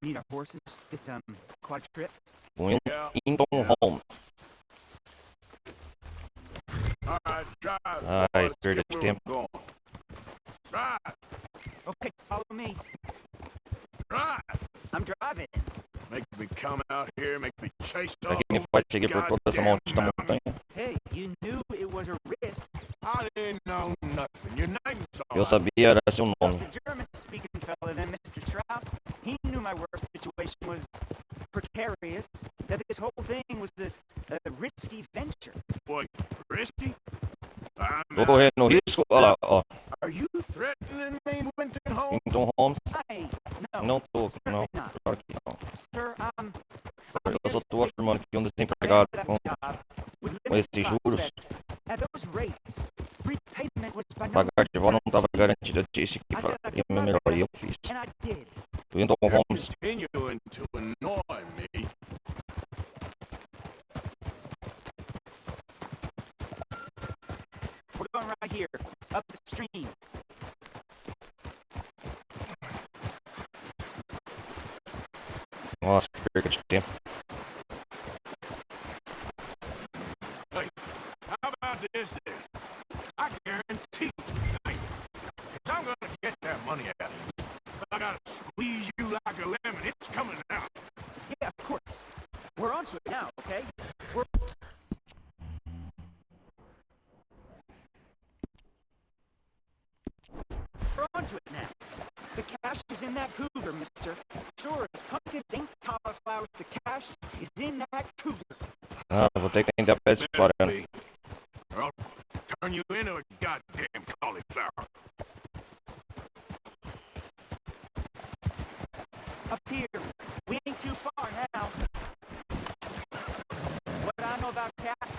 need our horses. It's, quad trip. Winton Holmes. All right, drive. Ai, Boy, let's perda get de where tempo. we're going. Drive. Okay, follow me. Drive. I'm driving. Make me come out here, make me chase Pra off quem me faz seguir por toda essa goddamn maldita mountain. montanha. Hey, you knew it was a risk. I didn't know nothing. Your name's Eu on. sabia era seu nome. The German-speaking fella, then Mr. Strauss, he knew my work situation was precarious, that this whole thing was a risky venture. Boy, risky? I'm Tô out. correndo risco. Olha lá, ó. Are you threatening me, Winton Holmes? Winton Holmes. I no, Não tô, não. certainly not. Claro que não. Sir, Eu só tô afirmando que um desempregado com esses juros, at those rates, repayment was by no pagar de volta means não estava garantido. Eu disse que I said I'd faria give o meu my melhor e eu best, fiz. and I did. Winton You're Holmes. continuing to annoy me. We're going right here, up the stream. Nossa, que perda de tempo. Hey, how about this then? I guarantee you, because I'm gonna get that money out of you. I gotta squeeze you like a lemon. It's coming out. Yeah, of course. We're onto it now, okay? We're onto it now. The cash is in that cougar, mister. Sure as pumpkins ain't cauliflowers, the cash is in that cougar. Ah, vou ter que ainda a peça Better história. be, or I'll turn you into a goddamn cauliflower. Up here, we ain't too far now. What I know about cats,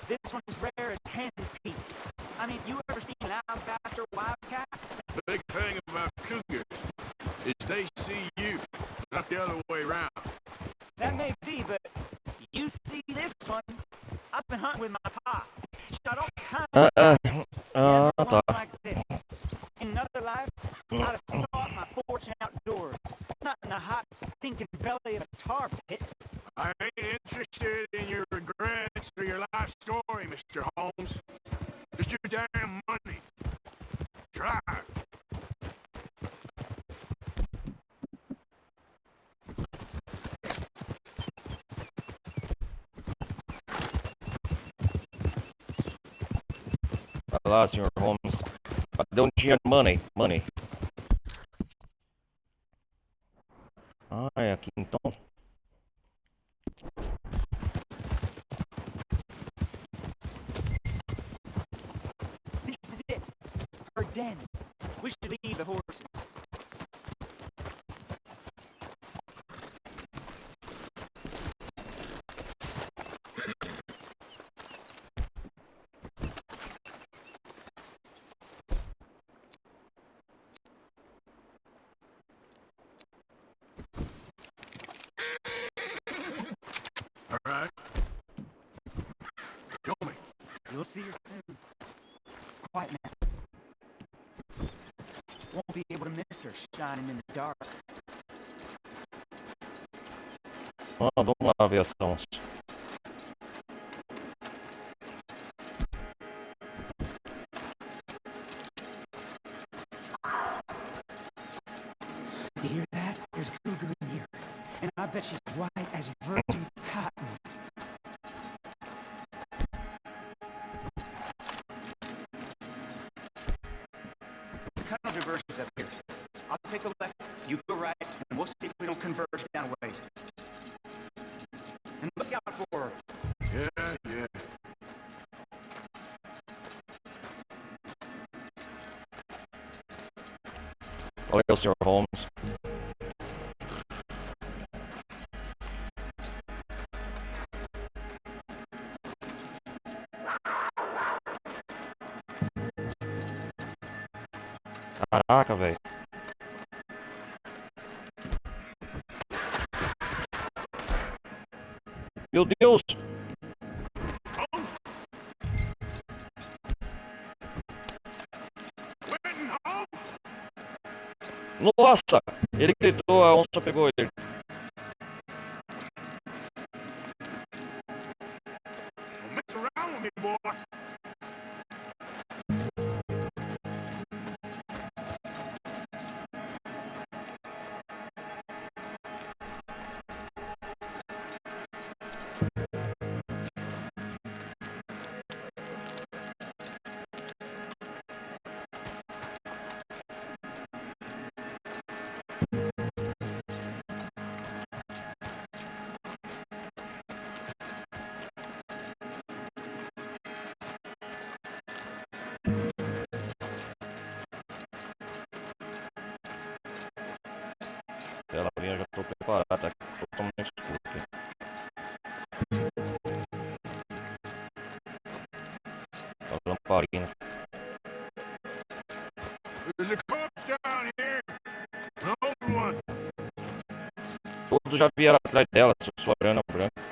this one's rare as hen's teeth. I mean, you ever seen an alabaster wildcat? The big thing about cougars is they see you, not the other way around. That may be, but you see this one. I've been hunting with my pa. Shot all kinds of cats. Never one tá. like this. In another life, I'd have sought my fortune outdoors, not in the hot, stinking belly of a tar pit. I ain't interested in your regrets or your life story, Mr. Holmes. Just your damn money. Drive. Vai lá, Sr. Holmes. Cadê o dinheiro? Money, money. Ah, é aqui então. This is it. Her den. We should leave the horses. see her soon. Quiet now. Won't be able to miss her shining in the dark. Vamos lá ver as sons. You hear that? There's a cougar in here. And I bet she's white as virgin cotton. The tunnel diverges up here. I'll take a left, you go right, and we'll see if we don't converge down a ways. And look out for her. Yeah. Valeu, Sr. Holmes. Caraca, velho. Meu Deus! Winton Holmes! Nossa! Ele gritou, a onça pegou ele. Don't mess around with me, boy. Ela vinha, já tô preparado, tá totalmente escuro aqui. A lamparina. There's a corpse down here. An old one. Todos já vieram atrás dela, sua grana branca.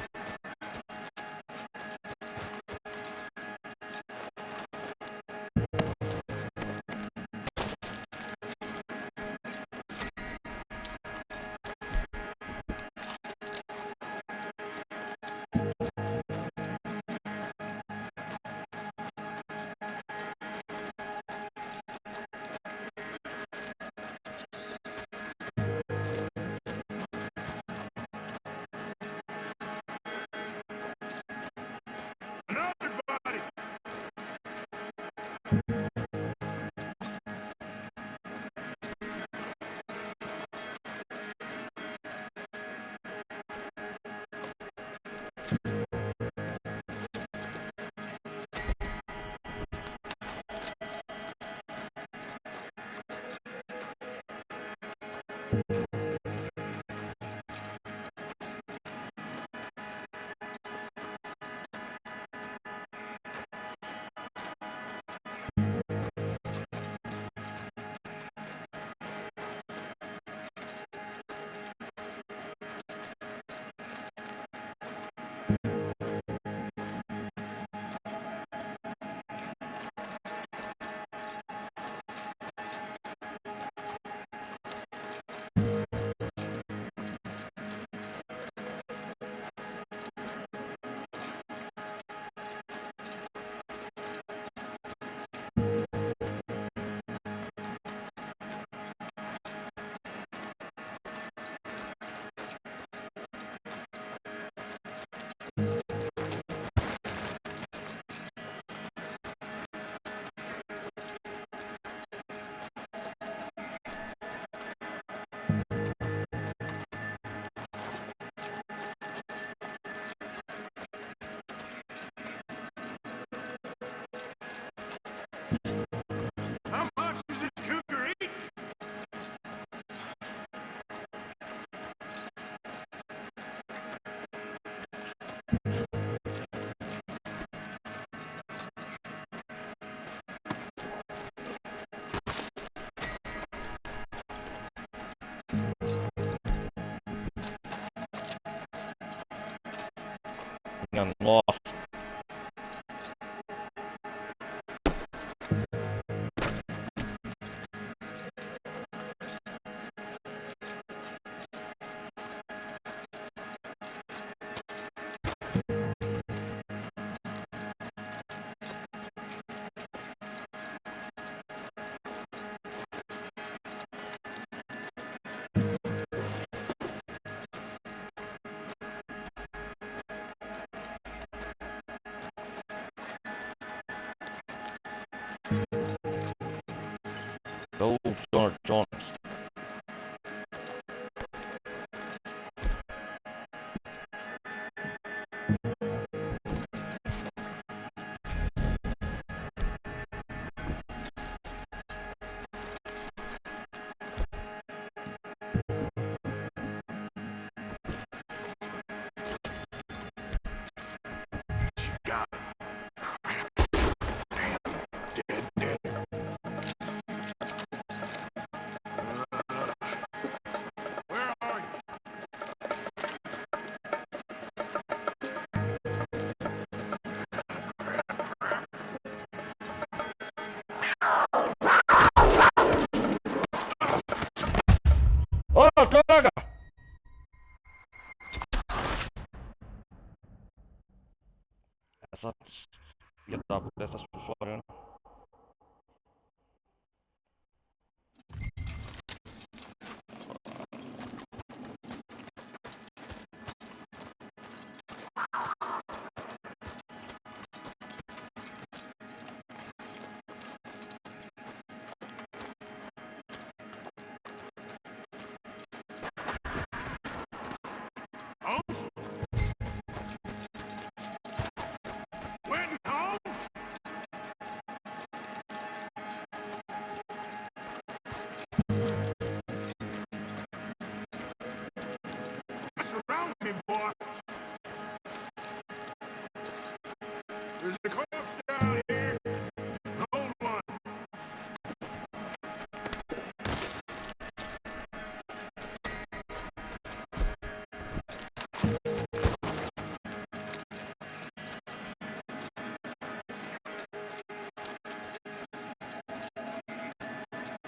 Another body. How much does this cougar eat? Minha nossa. Go, Sir Jones. God. Crap. Damn. Dead. Where are you? Oh, droga! Essa filha da puta dessa sussurrando. Holmes? Winton Holmes? Surround me, boy. There's a corpse down here. An old one.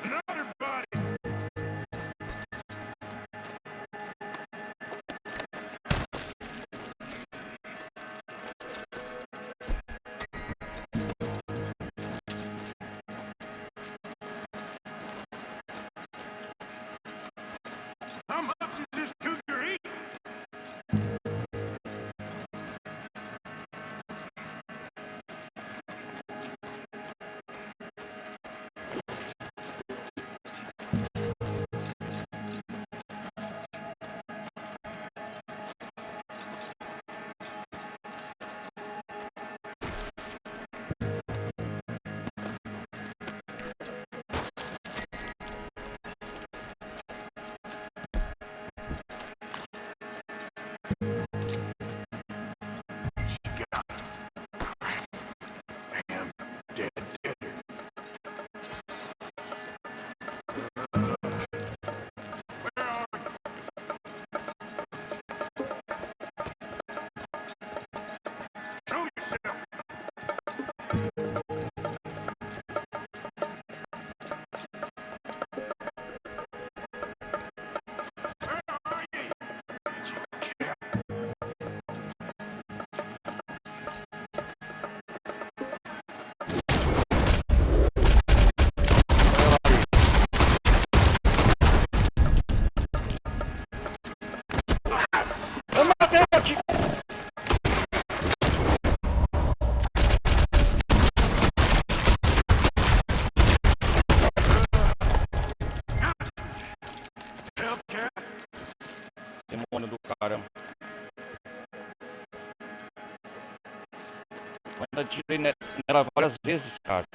Another body. How much is this cougar eat? God. Crap. Damn. Dead. Where are you? Show yourself. Where are you? Did you care? Eu matei aqui! Hellcat? Demônio do caramba. Eu ainda tirei nela várias vezes, cara.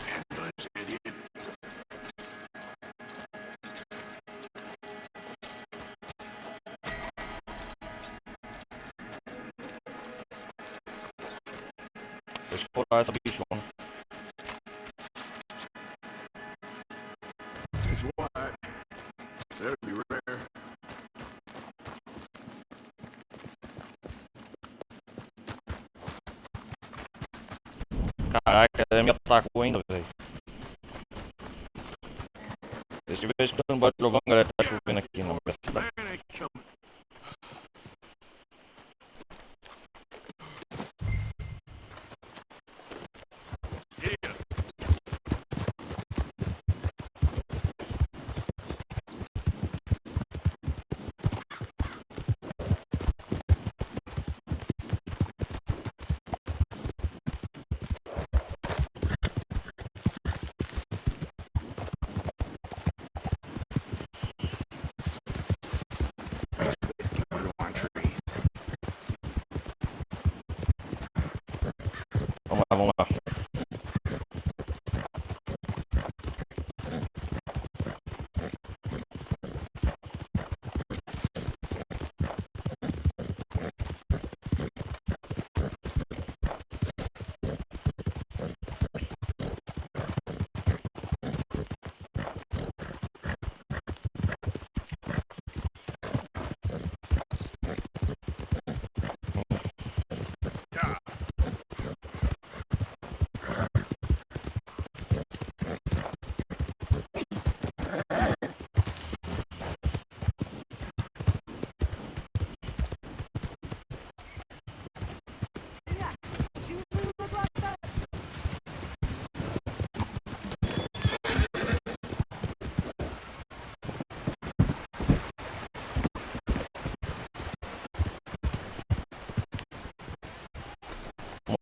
Ambulance, idiot. Vou explorar essa bichona. It's wide. That'd be rare. Caraca, ela me atacou ainda, velho. Se estiver escutando barulho trovão, galera, tá chovendo aqui na minha cidade. Man, they come. Giddy up. vamos lá.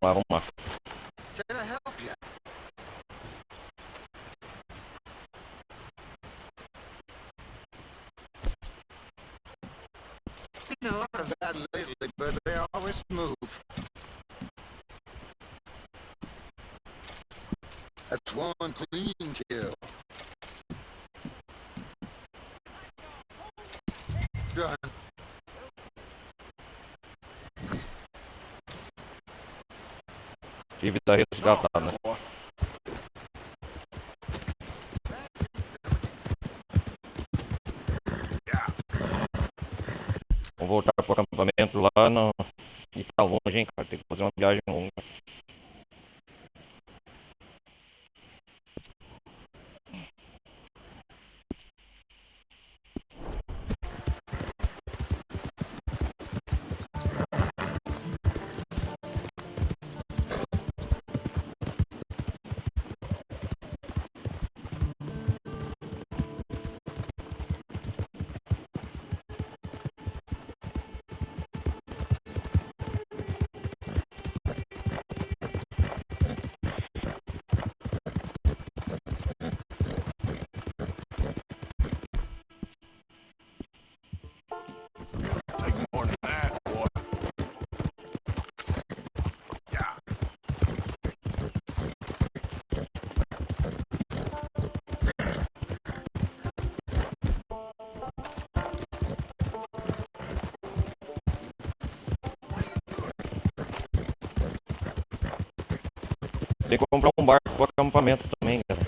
Vamos lá. Can I help you? Seen a lot of that lately, but they always move. That's one clean kill. Done. Vive tá resgatado, né? Vou voltar pro acampamento lá no... E tá longe, hein, cara? Tem que fazer uma viagem longa. Tem que comprar um barco pro acampamento também, cara.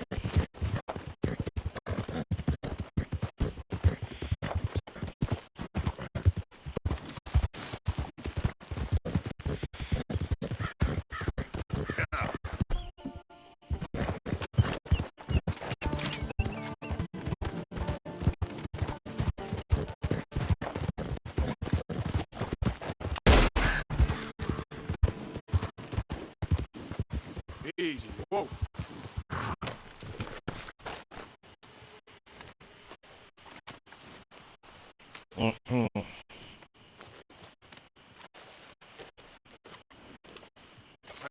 Easy. Whoa.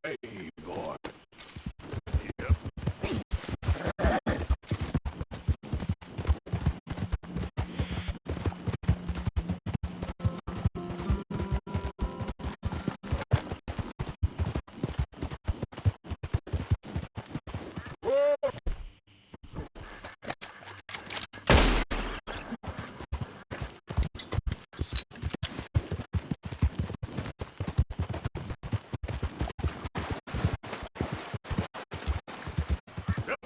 Hey, boy. Yep.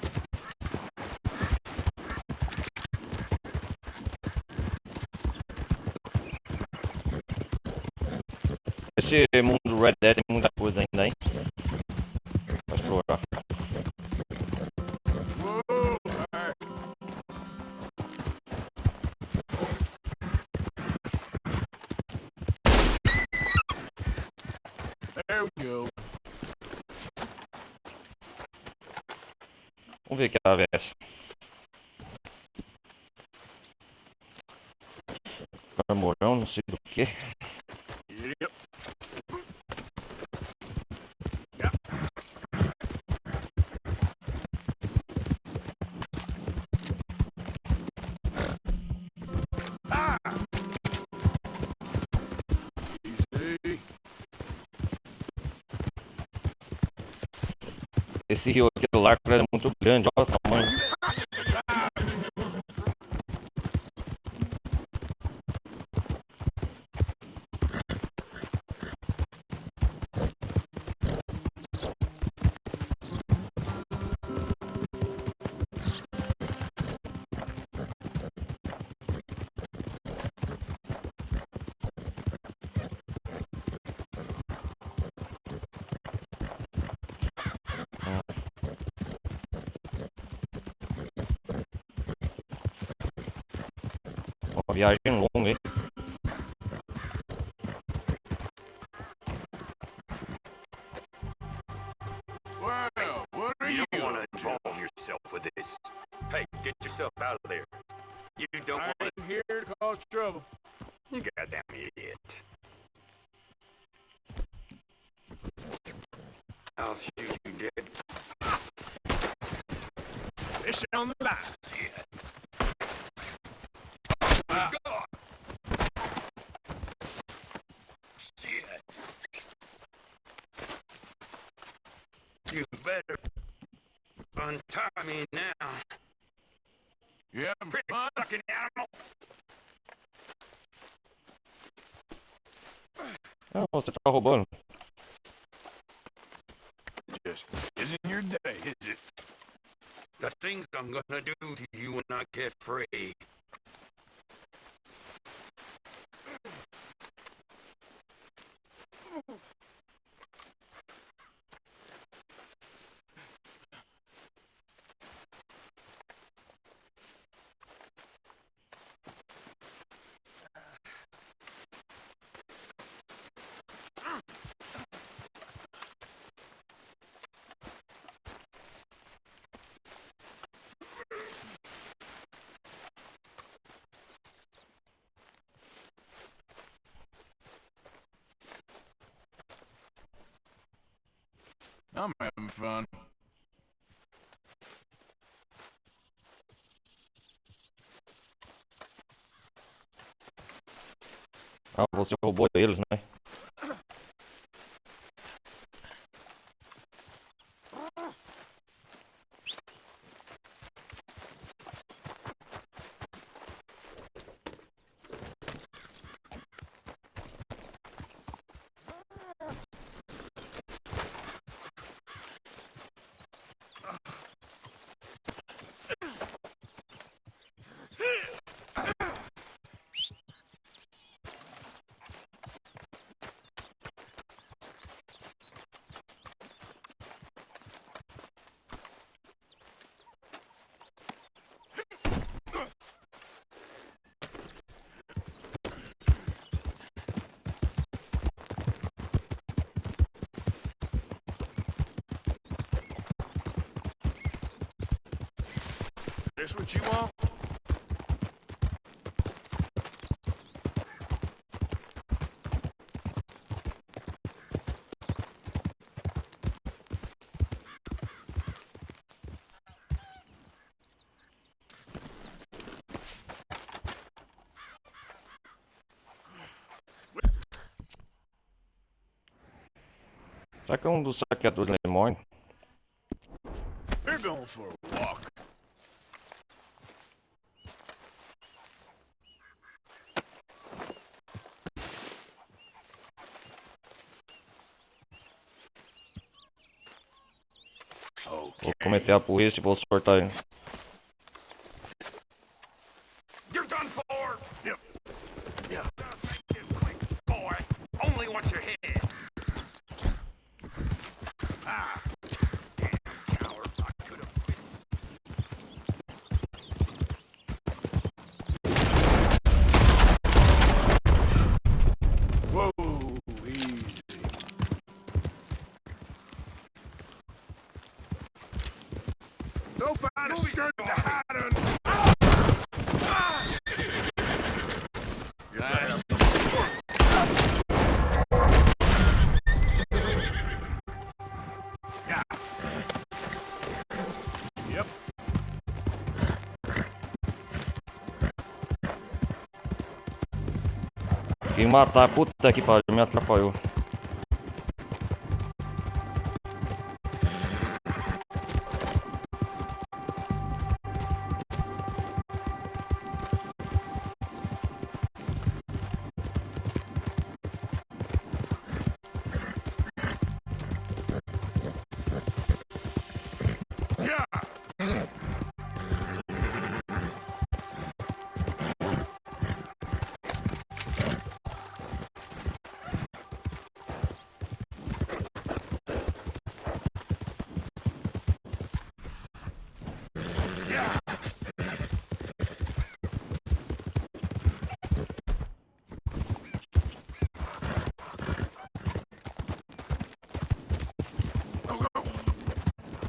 Esse mundo Red Dead tem muita coisa ainda, hein? Pra explorar. There we go. Vamos ver que ela veste. Morão, não sei do que. Yep. Easy. Esse rio aqui do Lacra é muito grande, olha o tamanho. Uma viagem longa, hein? Well, what are you want to involve yourself with this? Hey, get yourself out of there. You don't I want ain't here to cause trouble. You goddamn idiot. I'll shoot you dead. It's on the line. Shit. God. Shit. You better untie me now. You having Prick fun? sucking animal. Ah, você tá roubando. Just isn't your day, is it? The things I'm gonna do to you when I get free. I'm having fun. Ah, você roubou eles, né? This what you want? Será que é um dos saqueadores de Lemoyne? We're going for a walk. Vou cometer a polícia e vou soltar ele. You're done for. Yep. Yeah. Boy, only wants your head. Ah. Damn coward. I could have been. Whoa, easy. Go find a skirt to hide under. Yeah. Yep. Quem matar, puta que pariu, me atrapalhou.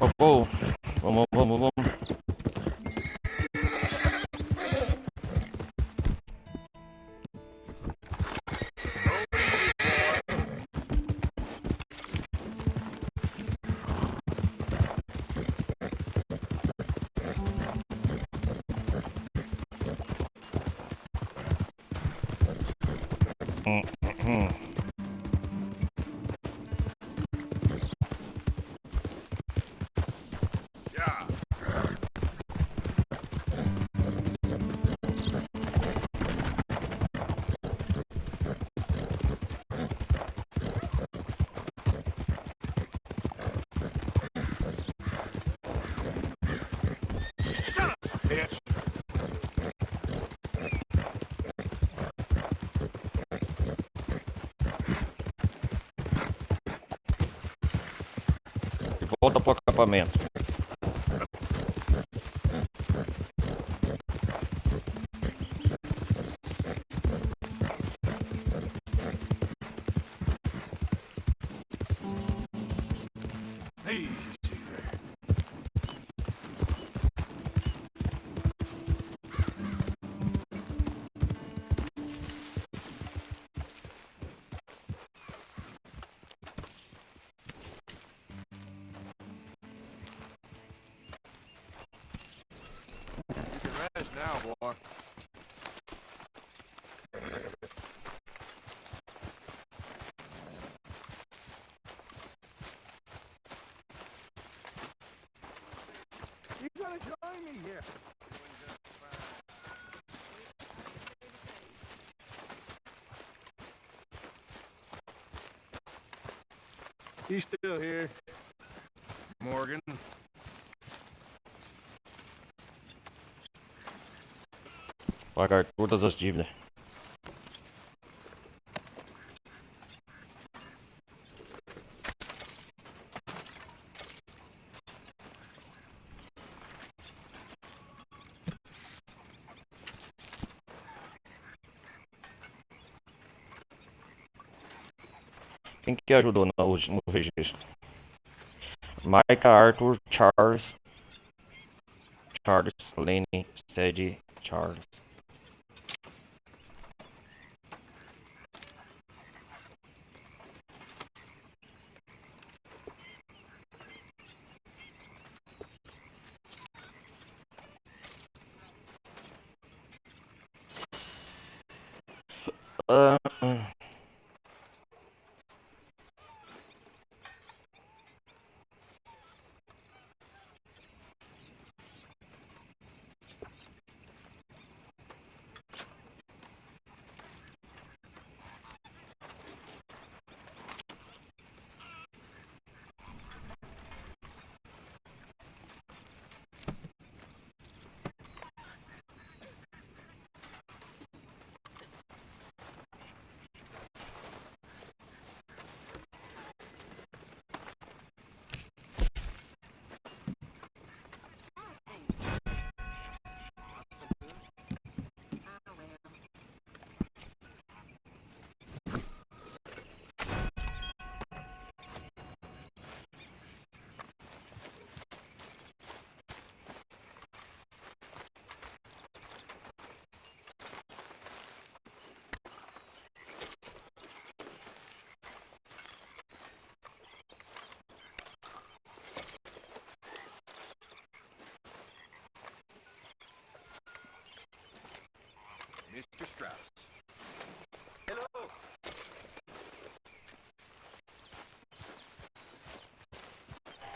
Oh, vamos, vamos, vamos. Bitch. De volta pro acampamento. Rest now, boy. You gotta join me here. He's still here. Morgan. Pagar todas as dívidas. Quem que ajudou no último registro? Micah, Arthur, Charles, Lenny, Sadie, Charles. Mr. Strauss. Hello.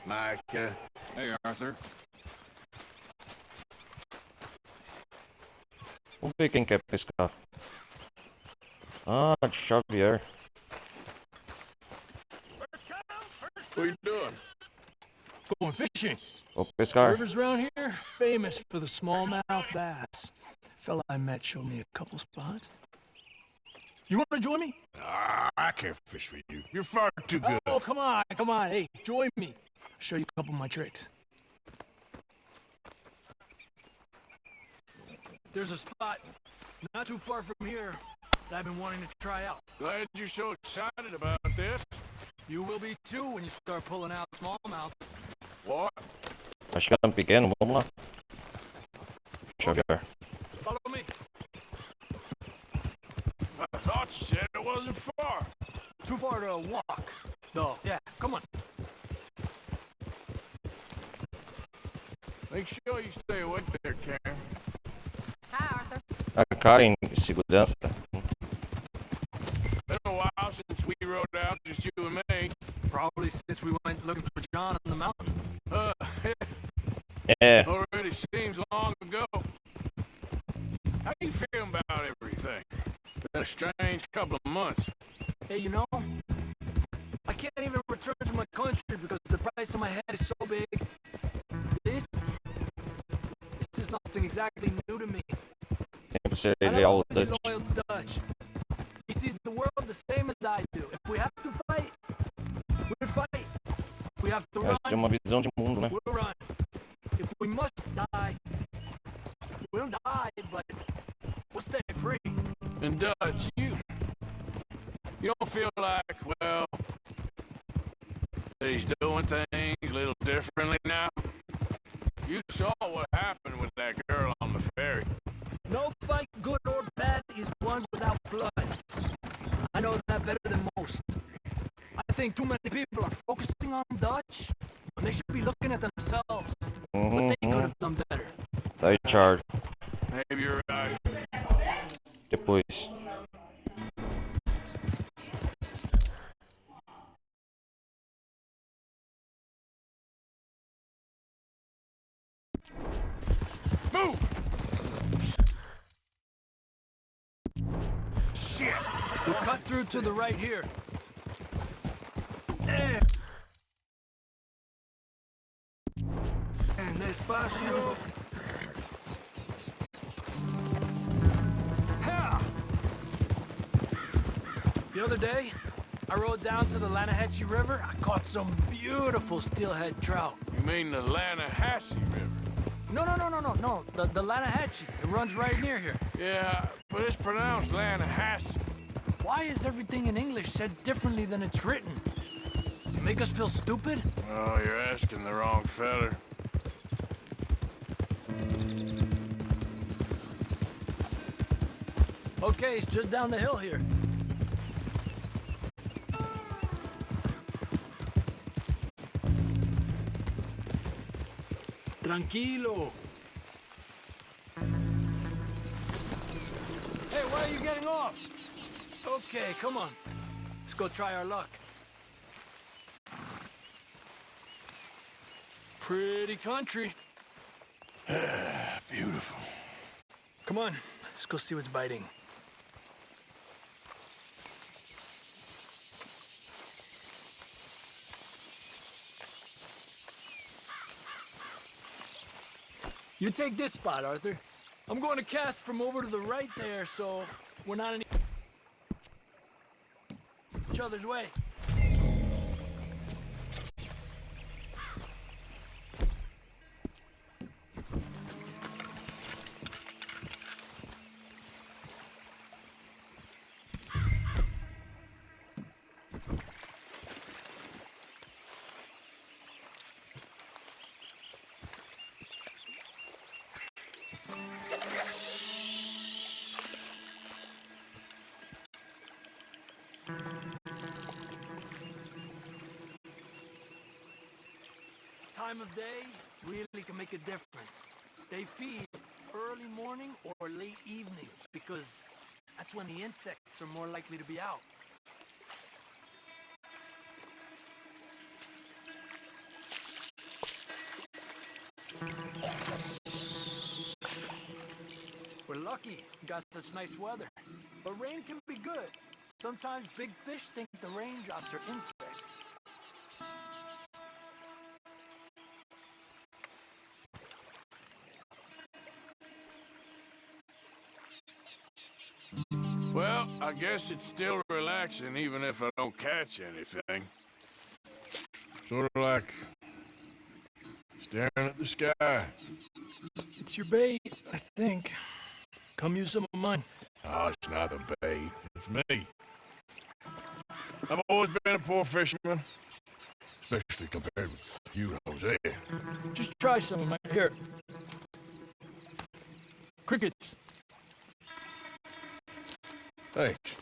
Micah. Hey, Arthur. Vamos ver quem quer pescar. Ah, Xavier. What are you doing? Going fishing. Vou pescar. Rivers around here famous for the smallmouth bass. Fella I met showed me a couple spots. You want to join me? I can't fish with you. You're far too good. Oh, come on, come on. Hey, join me. I'll show you a couple of my tricks. There's a spot not too far from here that I've been wanting to try out. Glad you're so excited about this. You will be too when you start pulling out smallmouth. What? Acho que era pequeno, vamos lá. Chegar. Follow me. I thought you said it wasn't far. Too far to walk, though. Yeah, come on. Make sure you stay away there, Karen. Hi, Arthur. A Karen, segurança. Been a while since we rode out, just you and me. Probably since we went looking for John on the mountain. É. Already seems long ago. How you feeling about everything? Been a strange couple of months. Hey, you know, I can't even return to my country because the price of my head is so big. This is nothing exactly new to me. Sempre ser I leal never really loyal to Dutch. He sees the world the same as I do. If we have to fight, we'll fight. If we have to run, tem uma visão de mundo, né? we'll run. If we must die, we'll die, but we'll stay free. And Dutch, you don't feel like, well, that he's doing things a little differently now? You saw what happened with that girl on the ferry. No fight, good or bad, is won without blood. I know that better than most. I think too many people are focusing on Dutch when they should be looking at themselves. What they could have done better. Tá aí, Charles. Maybe you're right. Depois. Move! Shit! We'll cut through to the right here. Eh. And despacio. Ha! The other day, I rode down to the Lanahatchee River. I caught some beautiful steelhead trout. You mean the Lanahatchee River? No. The Lanahatchee. It runs right near here. Yeah, but it's pronounced Lanahatchee. Why is everything in English said differently than it's written? You make us feel stupid? Oh, you're asking the wrong feller. Okay, it's just down the hill here. Tranquilo. Hey, why are you getting off? Okay, come on. Let's go try our luck. Pretty country. Beautiful. Come on, let's go see what's biting. You take this spot, Arthur. I'm going to cast from over to the right there, so we're not in each other's way. Time of day really can make a difference. They feed early morning or late evening because that's when the insects are more likely to be out. We're lucky we got such nice weather, but rain can be good. Sometimes big fish think the raindrops are insects. Well, I guess it's still relaxing even if I don't catch anything. Sort of like staring at the sky. It's your bait, I think. Come use some of mine. Oh, it's not the bait. It's me. I've always been a poor fisherman, especially compared with you, Jose. Just try some of my here. Crickets. Thanks.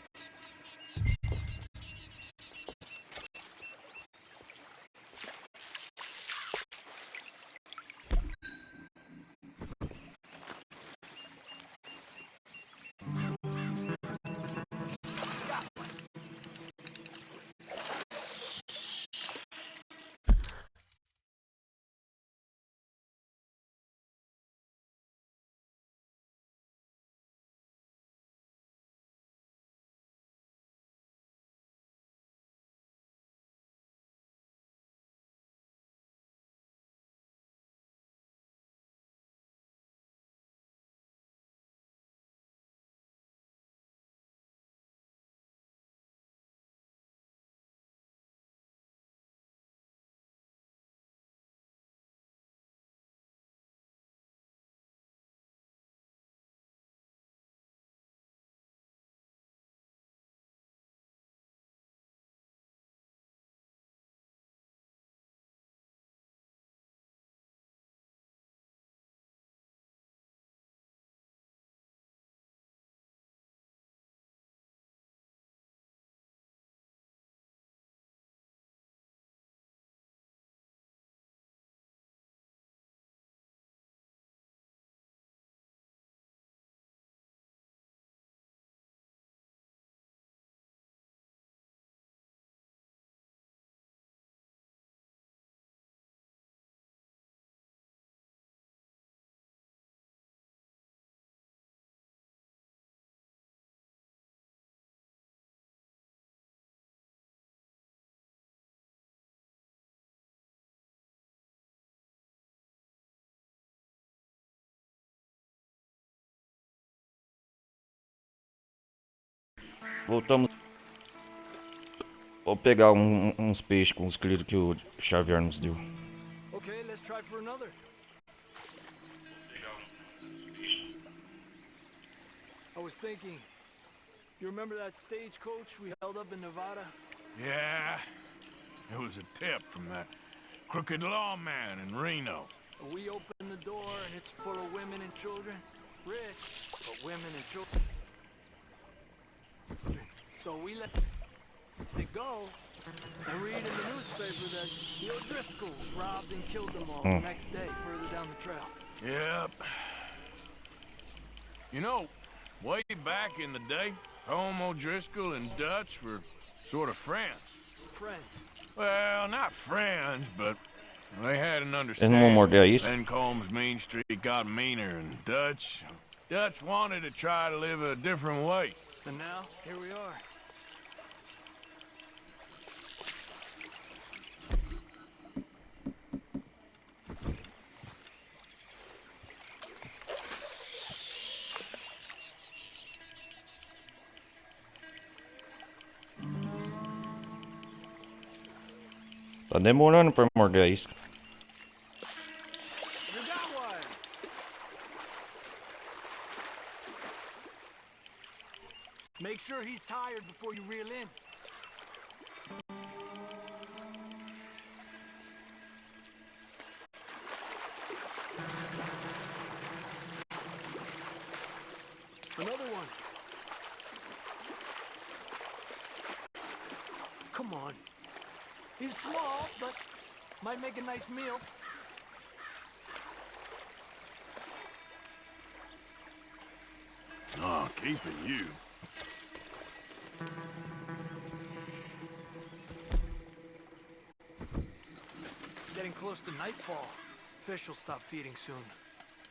Voltamos. Vou pegar uns peixes com os quilos que o Xavier nos deu. Okay, let's try for another. I was thinking, you remember that stagecoach we held up in Nevada? Yeah, it was a tip from that crooked lawman in Reno. We opened the door and it's full of women and children. Rich, but women and children. So we let it go and read in the newspaper that the O'Driscolls robbed and killed them all the next day further down the trail. Yep. You know, way back in the day, Home O'Driscoll and Dutch were sort of friends. Friends? Well, not friends, but they had an There's understanding. no more days. Then Combs' mean streak got meaner, and Dutch wanted to try to live a different way. And now, here we are. Tá demorando pra morder isso. You got one. Make sure he's tired before you reel in. Another one. Come on. He's small, but might make a nice meal. Oh, keeping you. Getting close to nightfall. Fish will stop feeding soon.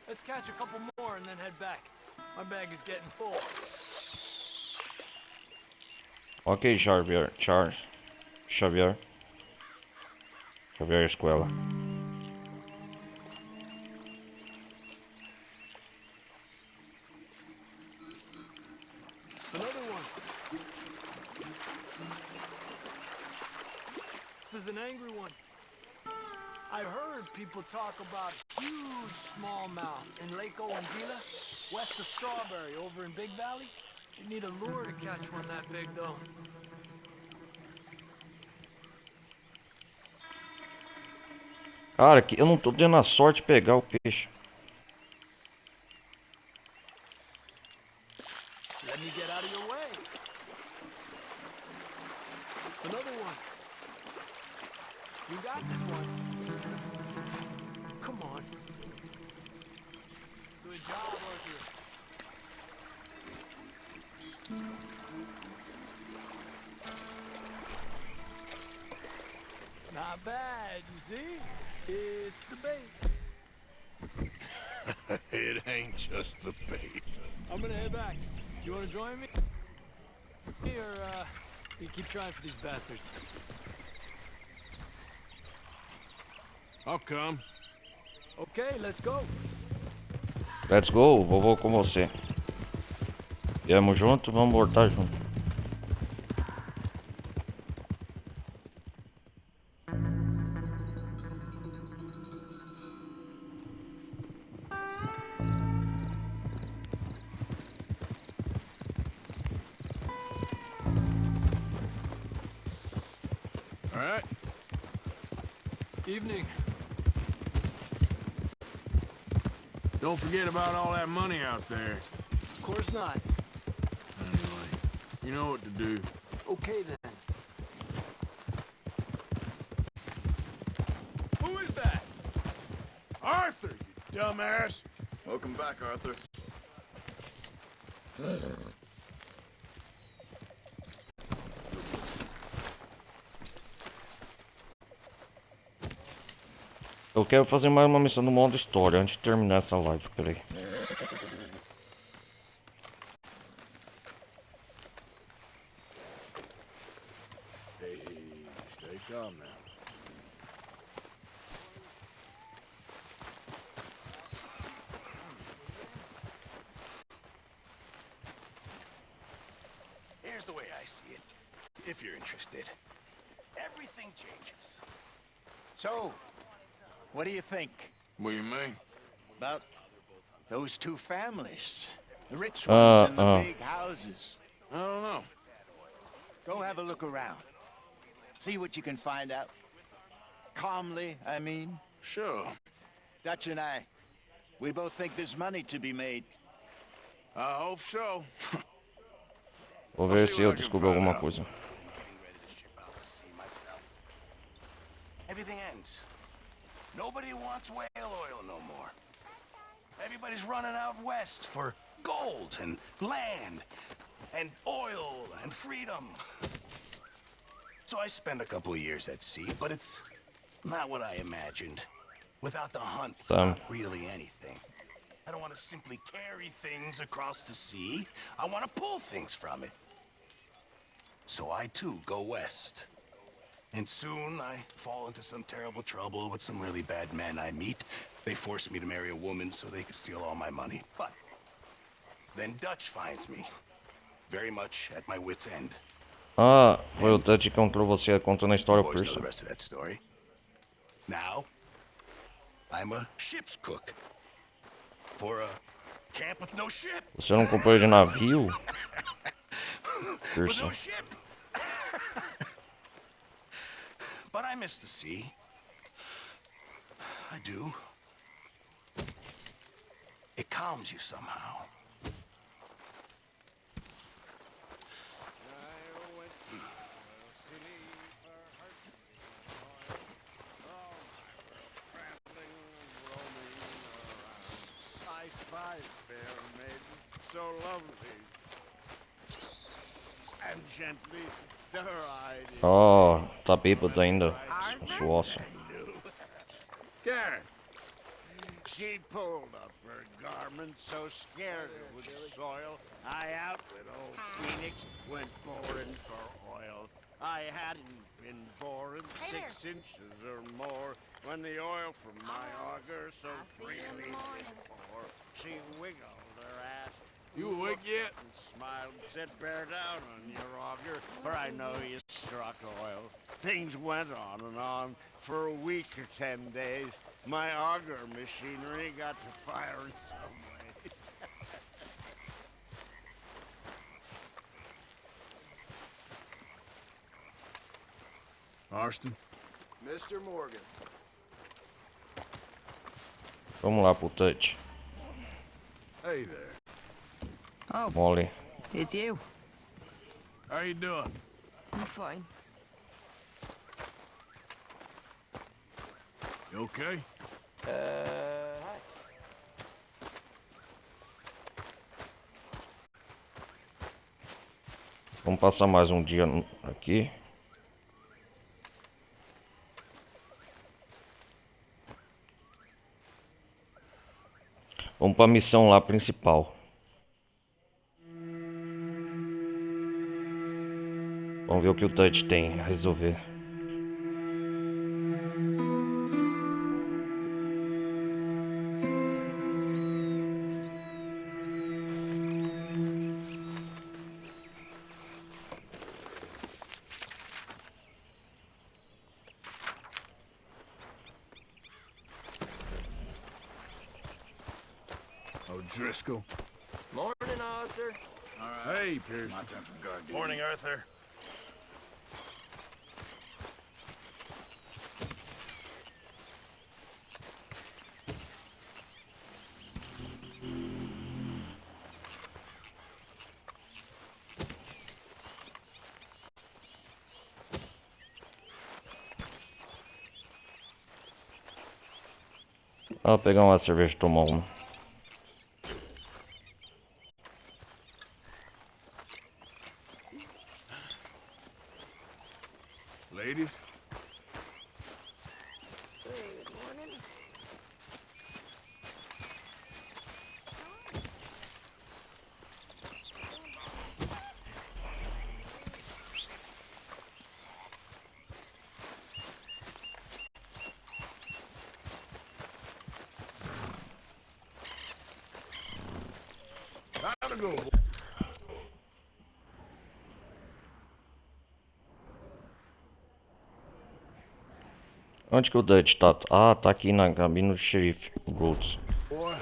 Let's catch a couple more and then head back. My bag is getting full. Ok, Xavier. Xavier Escuela. Another one. This is an angry one. I heard people talk about huge smallmouth in Lake Oandila, west of Strawberry, over in Big Valley. You need a lure to catch one that big, though. Cara, que eu não tô tendo a sorte de pegar o peixe. Let me get out of your way. Another one. You got this one. Come on. Good job, Arthur. Not bad, you see? It's the bait. It ain't just the bait. I'm gonna head back. You wanna join me? Or, you keep trying for these bastards? I'll come. Okay, let's go. Let's go, vou com você. Viemos junto, vamos voltar junto. All right. Evening. Don't forget about all that money out there. Of course not. Anyway, you know what to do. Okay then. Who is that? Arthur, you dumbass. Welcome back, Arthur. Eu quero fazer mais uma missão no modo história antes de terminar essa live, peraí. Hey, stay calm now. Here's the way I see it, if you're interested. Everything changes. So, what do you think? What do you mean? About those two families? The rich ones in the big houses. I don't know. Go have a look around. See what you can find out. Calmly, I mean. Sure. Dutch and I, we both think there's money to be made. I hope so. Vou ver se eu descubro alguma coisa. Everything ends. Nobody wants whale oil no more. Everybody's running out west for gold and land and oil and freedom. So I spent a couple of years at sea, but it's not what I imagined. Without the hunt, it's not really anything. I don't want to simply carry things across the sea. I want to pull things from it. So I too go west. And soon I fall into some terrible trouble with some really bad men I meet. They force me to marry a woman so they can steal all my money. But then Dutch finds me, very much at my wit's end. Ah, foi o Dutch que encontrou você contando a história por Boys know isso. the rest of that story. Now, I'm a ship's cook for a camp with no ship. Você era um companheiro de navio? With no ship. But I miss the sea. I do. It calms you somehow. I spy fair maiden, so lovely and gently stir-eyed. Oh, tá bêbado ainda. Suossa. Karen. She pulled up her garment, so scared it would soil. I out with old Phoenix, went boring for oil. I hadn't been boring 6 inches or more when the oil from my auger so freely did pour. She wiggled her ass. You awake yet? And smiled, said, bear down on your auger, for I know you struck oil. Things went on for a week or 10 days. My auger machinery got to firing some way. Marston? Mr. Morgan. Vamos lá pro touch. Hey there. Oh, Mole. it's you. How you doing? I'm fine. You okay? Hi. Vamos passar mais um dia aqui. Vamos para a missão lá principal. Vamos ver o que o Touch tem a resolver. Driscoll. Morning, Arthur. All right. Hey, Pierce. My time for guard duty. Morning, Arthur. Vou pegar uma cerveja e tomar uma. Ladies? Good morning. Time to go. Onde que o Dutch tá? Ah, tá aqui na cabine do Xerife de Rhodes. Boy.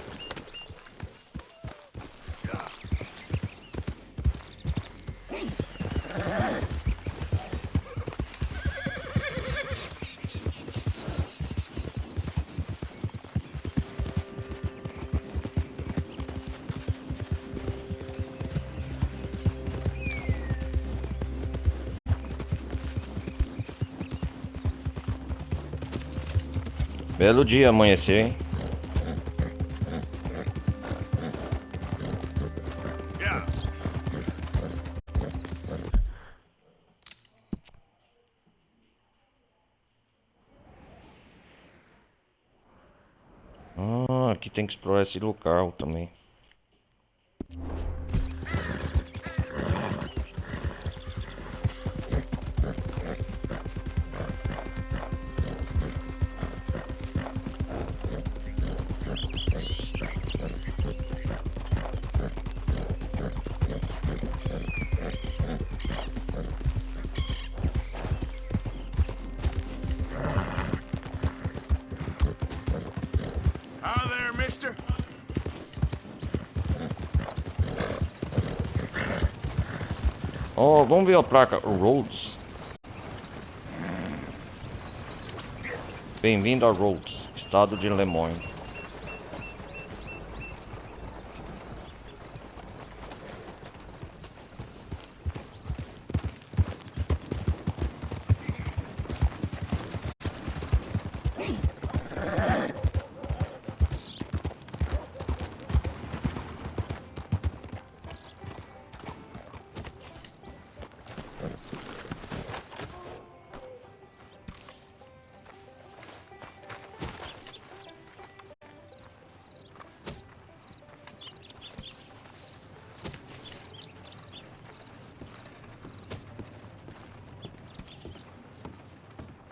Belo dia amanhecer, hein? Yeah. Ah, aqui tem que explorar esse local também. Hi there, mister. Oh, vamos ver a placa Rhodes. Bem-vindo a Rhodes, estado de Lemoyne.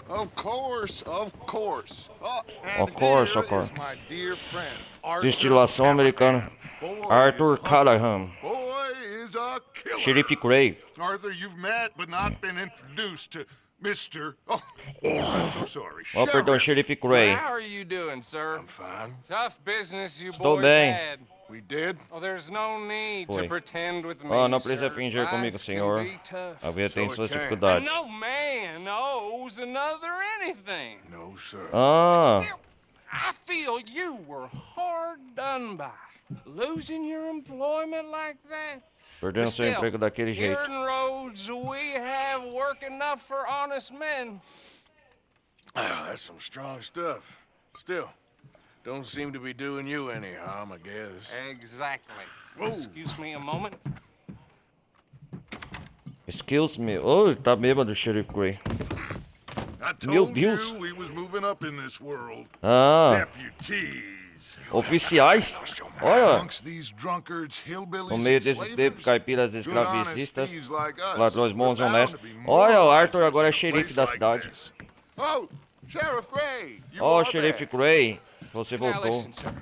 Of course, of course. Oh, Of course, here of course. is my dear friend, Arthur Destilação americana. Arthur Callahan. Boy is a killer. Xerife Gray. Arthur, you've met but not been introduced to Mr. Oh, I'm so sorry. Oh, perdão, Xerife Gray. How are you doing, sir? I'm fine. Tough business you Estou boys bem. had. We did? Oh, there's no need Foi. to pretend with me, Oh, não sir. precisa fingir comigo, Life can senhor. be tough. A vida tem So it suas can. dificuldades. And no man owes another anything. No, sir. Ah, Still, I feel you were hard done by, losing your employment like that. Perdendo seu emprego daquele Here jeito. in Rhodes, we have work enough for honest men. Ah, that's some strong stuff. Still, don't seem to be doing you any harm, I guess. Exactly. Whoa. Excuse me a moment. Excuse me. Oh, tá bêbado o Xerife Grey. I Meu told Deus. you we was moving up in this world. Ah, Deputies. oficiais. Olha, Amongst these drunkards, hillbillies, no meio and desse slavers, tempo, caipiras good honest escravicistas, thieves like us ladrões bons e were bound honestos. to be Olha, o more Arthur agora é losers in a xerife place da like cidade. this. Oh, Sheriff Gray, you Ó, are Xerife back. Grey, você Now voltou. listen, sir.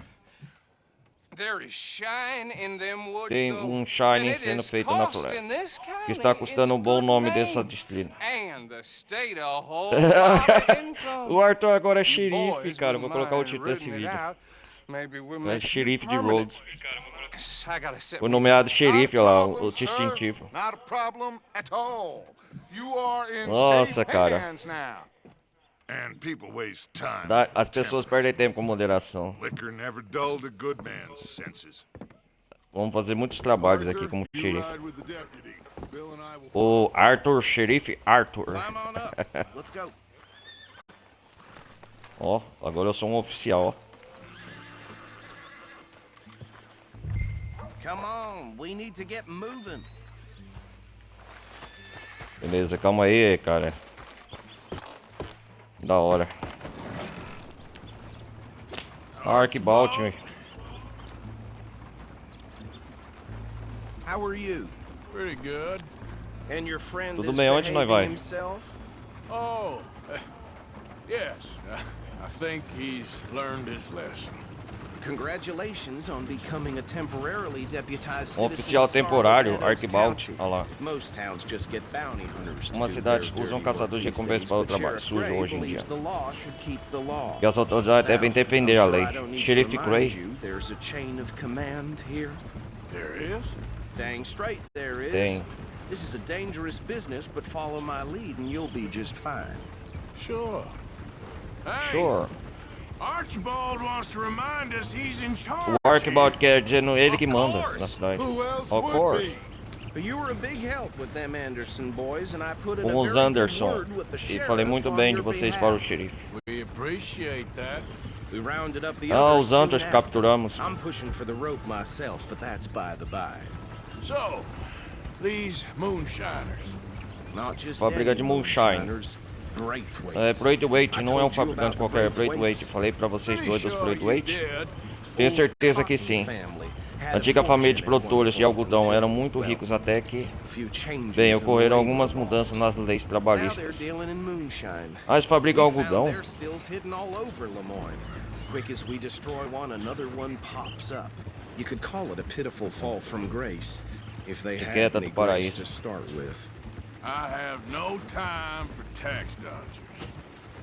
There is shine in them woods, Tem though, um shining and it sendo is feito na cost floresta, in this que está county custando um its bom good nome name, dessa distrito. and the state a whole lot of income. O Arthur agora é You xerife, boys cara. Vou wouldn't colocar o mind título desse rooting it vídeo. out. Maybe we'll É make you Xerife de permanent. Rhodes. I gotta sit Foi with nomeado you. xerife, olha lá, Problem, o sir. distintivo. Not a problem at all. You are in Nossa, safe cara. hands now. And people waste time. As pessoas perdem tempo com moderação. Liquor never dulled a good man's senses. Vamos fazer muitos trabalhos aqui como You xerife. ride with the deputy. Bill and I will O Arthur, xerife Arthur. Climb on up. Let's go. Ó, agora eu sou um oficial, ó. Come on, we need to get moving. Beleza, calma aí, cara. Da hora. Archibald. How are you? Pretty good. And your friend Tudo is bem, onde nós behaving vai? himself? Oh, yes. I think he's learned his lesson. Congratulations on becoming a temporarily deputized Um citizen oficial of Star temporário, Meadows Archibald. County. Olha lá. Most towns just get bounty hunters to Uma do cidade their usa dirty caçadores de work these recompensa days, para o but trabalho Sheriff sujo Gray hoje em dia. believes the law should keep the law. E as autoridades devem defender a I'm lei. sure I don't need to Xerife remind Grey. you, there's a chain of command here. There is? Dang straight there is. Tem. This is a dangerous business, but follow my lead and you'll be just fine. Sure. Hey, Sure. Archibald wants to remind us he's in charge. O Archibald quer dizer ele que manda na cidade. Who else Of would course. be? You were a big help with them Anderson boys, and I put in a Com os very good Anderson. word with the E sheriff falei muito on bem de your vocês behalf. para o xerife. We appreciate that. We rounded up the Ah, others os soon Anderson after. capturamos. I'm pushing for the rope myself, but that's by the by. So, these moonshiners. Not just Fábrica de any moonshine. moonshiners, Braithwaites. É, Braithwaite, I não é um told you fabricante about qualquer, é the Braithwaite. Braithwaites. Falei pra vocês Pretty dois dos sure you Braithwaite. did. Tenho certeza que Cotton sim. family A had antiga a família de fortune at one produtores de point algodão until, eram muito well, ricos até que, a few changes bem, in ocorreram the algumas labor mudanças laws. nas leis Now trabalhistas. they're dealing in moonshine. Ah, eles fabricam We found algodão? their stills hidden all over Lemoyne. Quick as we destroy one, another one pops up. You could call it a pitiful fall from grace, if they had Etiqueta any do grace paraíso. to start with. I have no time for tax dodgers.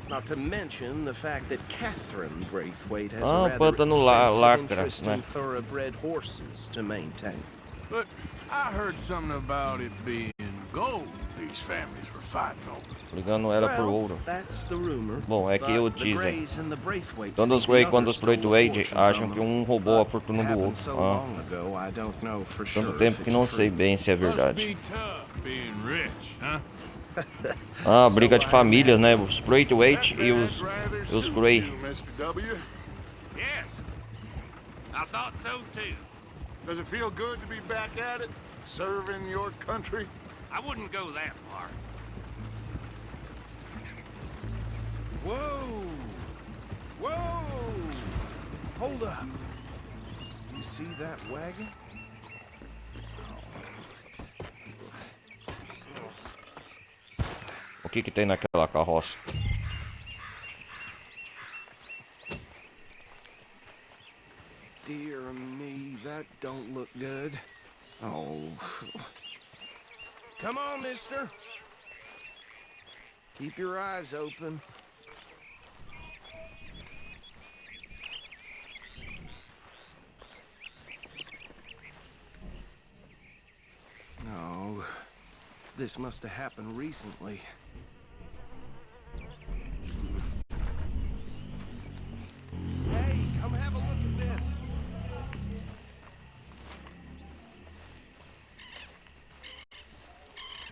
Not to mention the fact that Catherine Braithwaite has Ah, a rather pântano expensive lacra, interest né? in thoroughbred horses to maintain. But I heard something about it being gold these families were fighting over. Ligando era por ouro. That's the rumor. Bom, é que o But the dizem. Grays and the Braithwaites Tanto os think Grey the quanto others os stole the Braithwaite fortune acham from que them. um roubou a But fortuna do happened outro. so Ah, long ago, I don't know for sure tanto if tempo que it's não true. sei bem se é Must verdade. be tough being rich, huh? Ah, briga de famílias, né? Os Braithwaite e os Grey. Mr. W. Yes. I thought so too. Does it feel good to be back at it, serving your country? I wouldn't go that far. Whoa! Whoa! Hold up. You see that wagon? O que que tem naquela carroça? Dear me, that don't look good. Oh. Come on, mister. Keep your eyes open. No. This must have happened recently.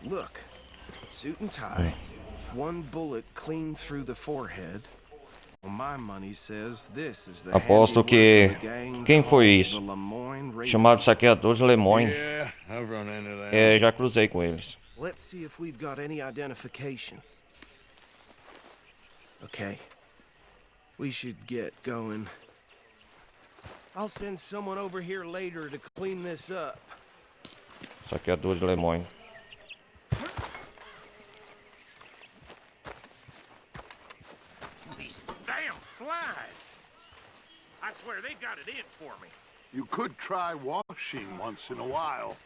Look, suit and tie, one bullet clean through the forehead. Well, my money says this is the Aposto que quem foi isso? Chamado Saqueadores de Lemoyne. Yeah, I've run into them. É, já cruzei com eles. Let's see if we've got any identification. Okay. We should get going. I'll send someone over here later to clean this up. Saqueadores de Lemoyne. These damn flies. I swear they got it in for me. You could try washing once in a while.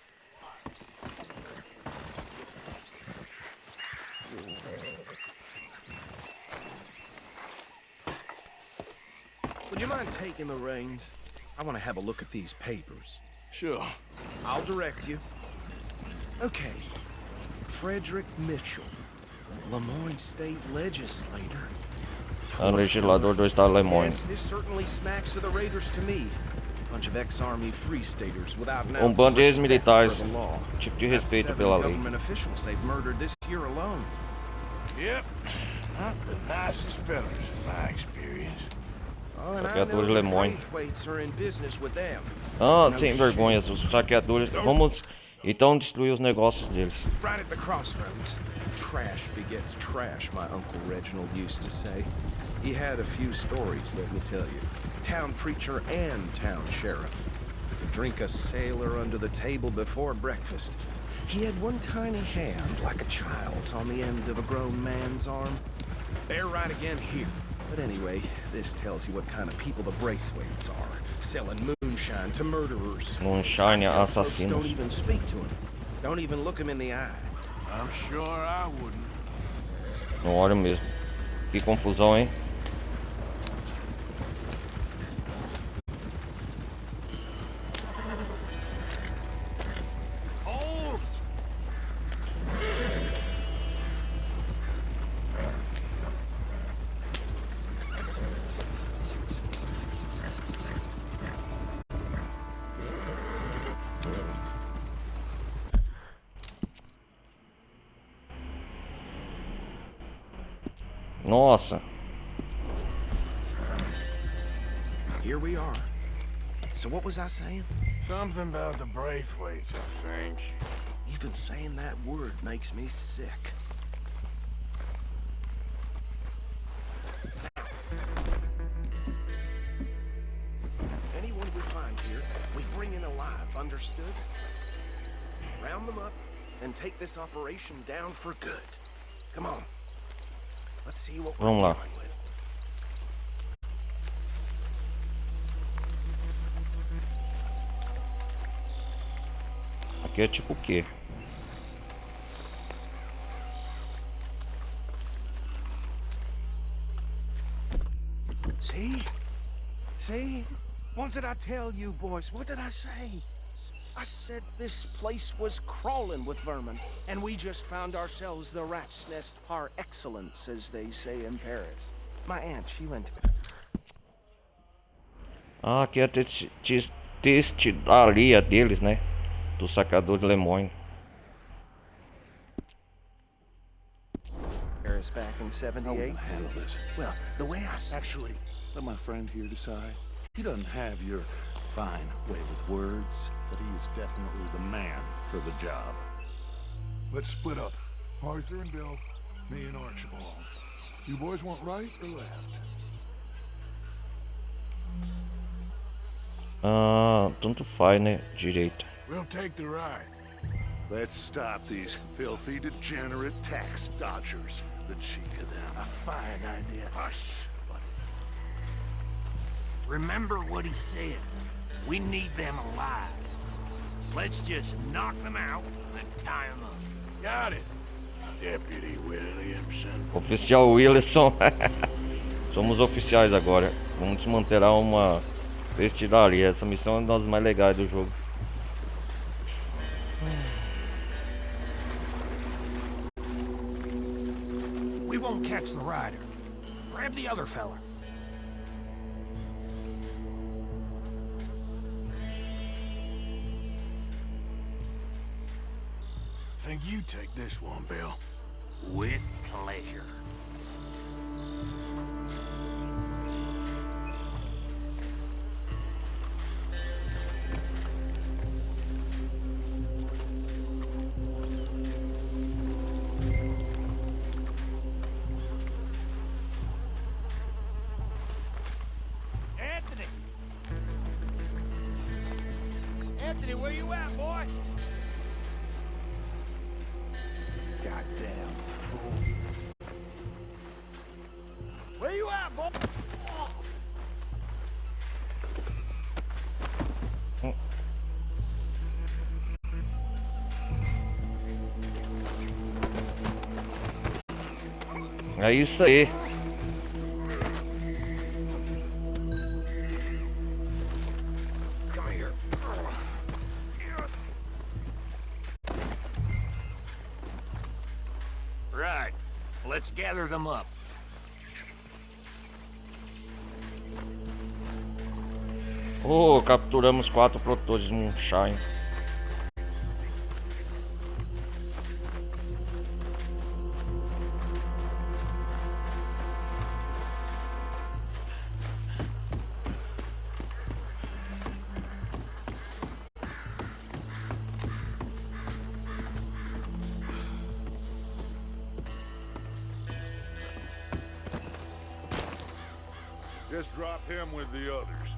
Would you mind taking the reins? I want to have a look at these papers. Sure. I'll direct you. Okay. Frederick Mitchell, Lemoyne State Legislator. Legislador do estado de Lemoyne. Yes, this certainly smacks of the Raiders to me. Bunch of ex-army free staters without Bando de ex-militares, tipo de respeito pela lei. Government officials they've murdered this year alone. Yep. Not the nicest fellas in my experience. Saqueadores de Lemoyne. Are in business with them. Ah, sem vergonhas, os saqueadores. Vamos então destruir os negócios deles. Right at the crossroads. Trash begets trash, my Uncle Reginald used to say. He had a few stories, let me tell you. Town preacher and town sheriff. Could drink a sailor under the table before breakfast. He had one tiny hand, like a child's, on the end of a grown man's arm. They're right again here. But anyway, this tells you what kind of people the Braithwaites are. Selling moonshine to murderers. Moonshine a assassinos. Don't even speak to him. Don't even look him in the eye. I'm sure I wouldn't. Não olha mesmo. Que confusão, hein? Nossa. Here we are. So what was I saying? Something about the Braithwaites, I think. Even saying that word makes me sick. Anyone we find here, we bring in alive, understood? Round them up and take this operation down for good. Come on. Let's see what we're dealing with. Aqui é tipo o quê? See? See? What did I tell you, boys? What did I say? I said this place was crawling with vermin, and we just found ourselves the rat's nest par excellence, as they say in Paris. My aunt, she went to... Ah, aqui é a testemunha deles, né? Do Saqueador de Lemoyne. Paris back in 78? Handle this. Well, the way I... Actually, let my friend here decide. He doesn't have your fine way with words, but he is definitely the man for the job. Let's split up. Arthur and Bill, me and Archibald. You boys want right or left? Ah, tanto faz, né? Direita. We'll take the right. Let's stop these filthy, degenerate tax dodgers. The cheek of them. A fine idea. Hush, buddy. Remember what he said. We need them alive. Let's just knock them out and tie them up. Got it, Deputy Williamson. Oficial Wilson. Somos oficiais agora. Vamos desmantelar uma festilaria. Essa missão é uma das mais legais do jogo. We won't catch the rider. Grab the other fella. think you take this one, Bill? With pleasure. Anthony, where you at, boy? Goddamn fool. Where you at, boy? É isso aí. Come here. Right. Let's gather them up. Oh, capturamos 4 produtores num chá, hein? Just drop him with the others.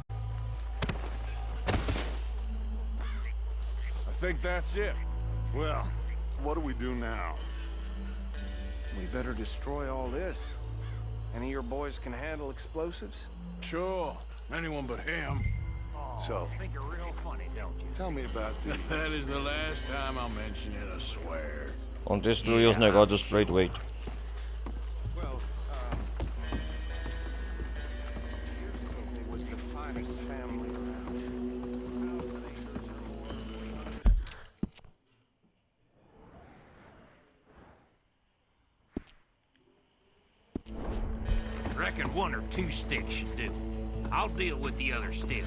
I think that's it. Well, what do we do now? We better destroy all this. Any of your boys can handle explosives? Sure. Anyone but him. So, Think you're real funny, don't you? Tell me about the... That is the last time I'll mention it, I swear. Vamos destruir os negócios do Straightway. well, it was the finest family around. 1,000 acres or more. Reckon 1 or 2 sticks should do. I'll deal with the other stills.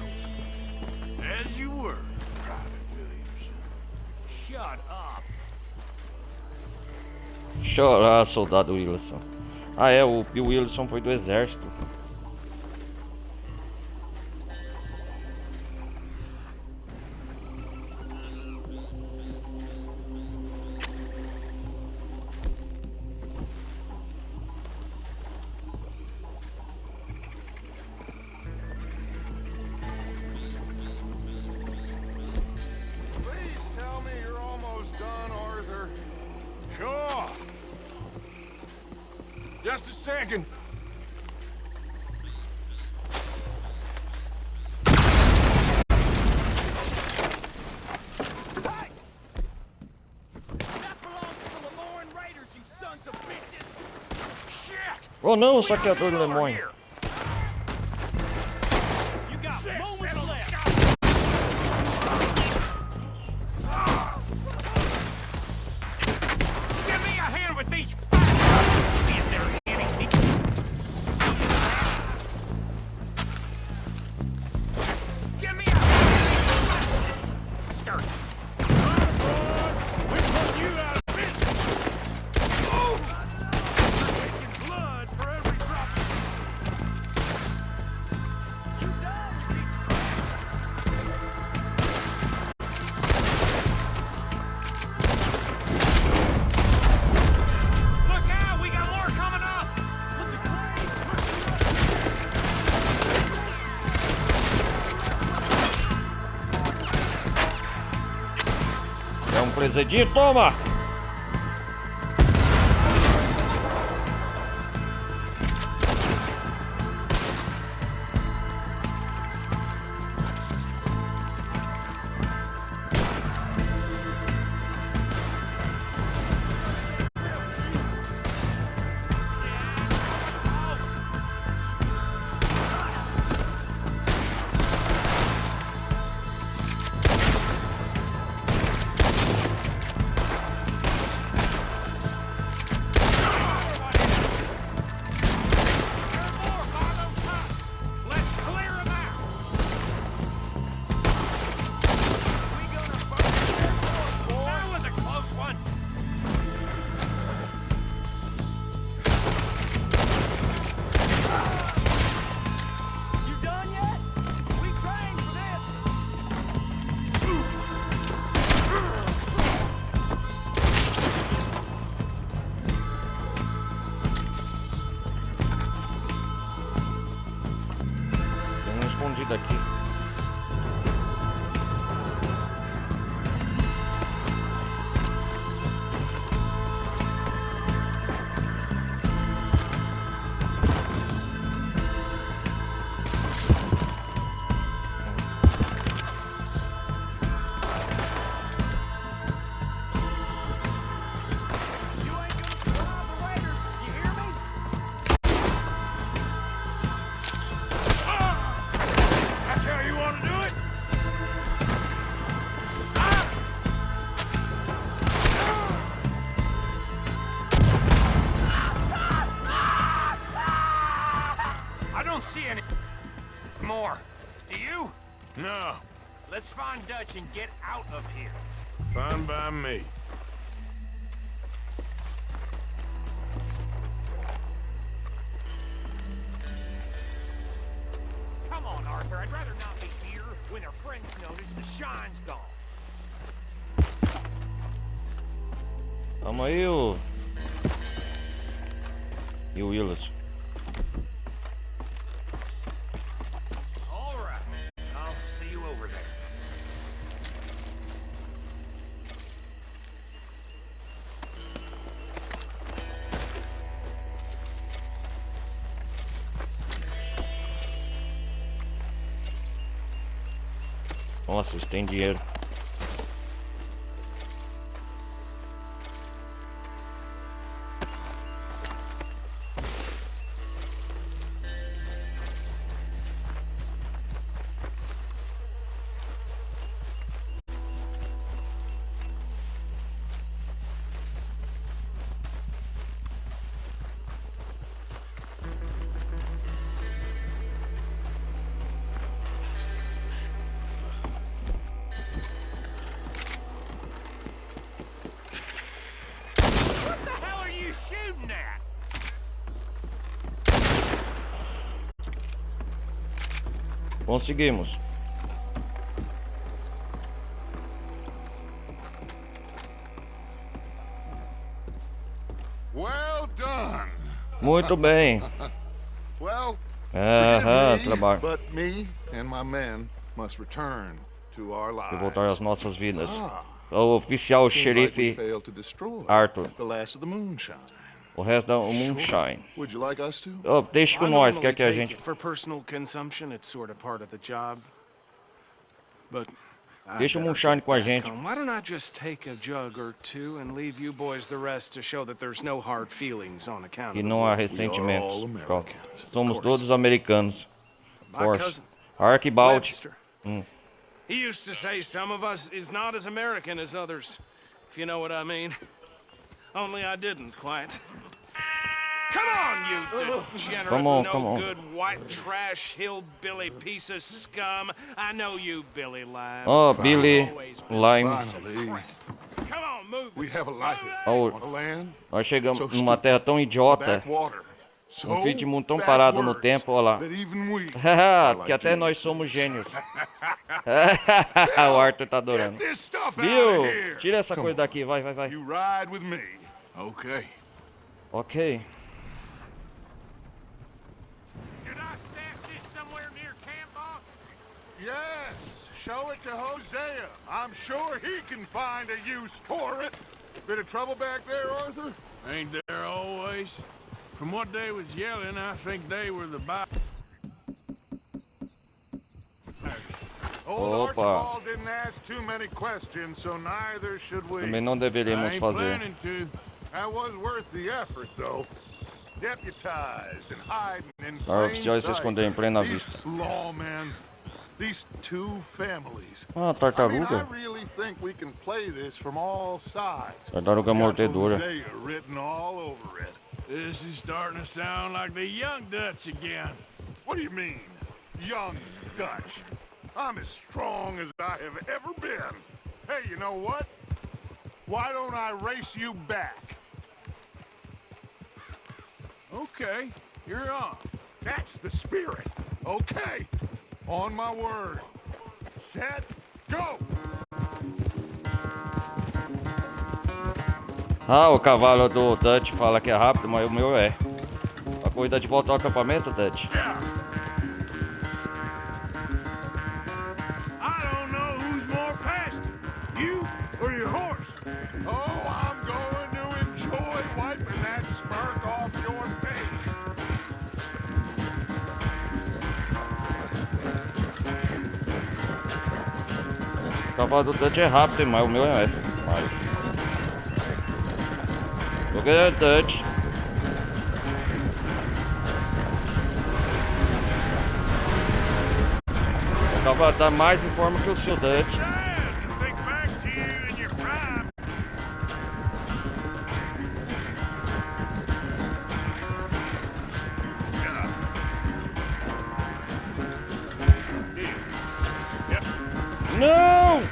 As you were, Private Williamson. Shut up. Chorar, soldado Wilson. Ah, é, o Bill Wilson foi do exército. Please tell me you're almost done, Arthur. Sure. Just a second. That belongs to the Lemoyne Raiders, you sons of bitches! Shit! Oh não, o saqueador de Lemoyne. You got moments left! Give me a hand with these bastards! Is there anything? Give me a hand with these bastards! We put you out of business. Taking blood for every drop! You done with these Look out! We got more coming up! É um presentinho, toma! partir daqui. No. Let's find Dutch and get out of here. Fine by me. Come on, Arthur. I'd rather not be here when their friends notice the shine's gone. Calma aí, ô. E o Willis? All right. I'll see you over there. Nossa, eles têm dinheiro. Conseguimos. Well done. Muito bem. Well, trabalho. but me and my men must return to our lives. E voltar às nossas vidas. O oficial xerife Arthur. The last of the moonshine. O resto da moonshine. Would you like us to? Oh, deixa com nós, quer que a gente. For personal consumption, it's sort of part of the job. But Deixa o moonshine com a gente. why don't I just take a jug or two and leave you boys the rest to show that there's no hard feelings on account of E não há ressentimentos. Pronto. Somos todos americanos. Force. Archibald. He used to say some of us is not as American as others, if you know what I mean. Only I didn't quite. Come on, you degenerate, Come on. good white trash hillbilly piece of scum. I know you, Billy Lime. Oh, Billy Lime. Come on, move. We have a life Oh, on the land. nós chegamos numa terra tão idiota. Um fim de mundo tão parado no tempo, olha lá. Que até nós somos gênios. O Arthur tá adorando. Bill, tira essa coisa daqui, vai. You ride with me. Okay. Ok. Should I stash this somewhere near camp, boss? Yes, show it to Hosea. I'm sure he can find a use for it. Bit of trouble back there, Arthur? Ain't there always? From what they was yelling, I think they were the Old Archibald didn't ask too many questions, so neither should we. Também não deveríamos fazer. That was worth the effort, though. Deputized and hiding in Os plain oficiais se esconderam em plena sight. vista. These lawmen, these two families. Tartaruga. I really think we can play this from all sides. Tartaruga mordedora. Hosea written all over it. This is starting to sound like the young Dutch again. What do you mean, young Dutch? I'm as strong as I have ever been. Hey, you know what? Why don't I race you back? Okay, you're on. That's the spirit. Okay, on my word. Set, go! O cavalo do Dutch fala que é rápido, mas o meu é. A corrida de volta ao acampamento, Dutch. O cavalo do Dutch é rápido, mas o meu é mais. Look at that Dutch. O cavalo tá mais em forma que o seu Dutch. Não!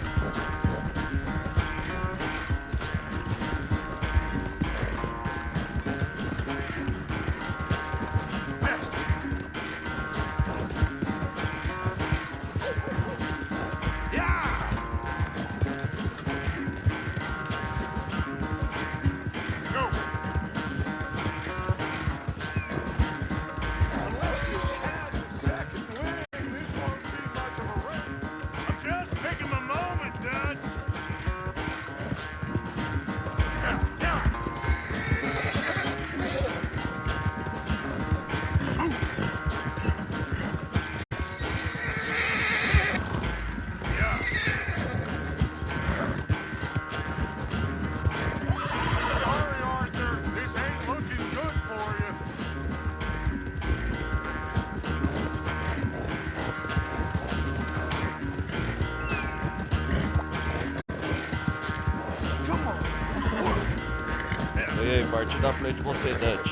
E aí, parte da frente de você, Dutch.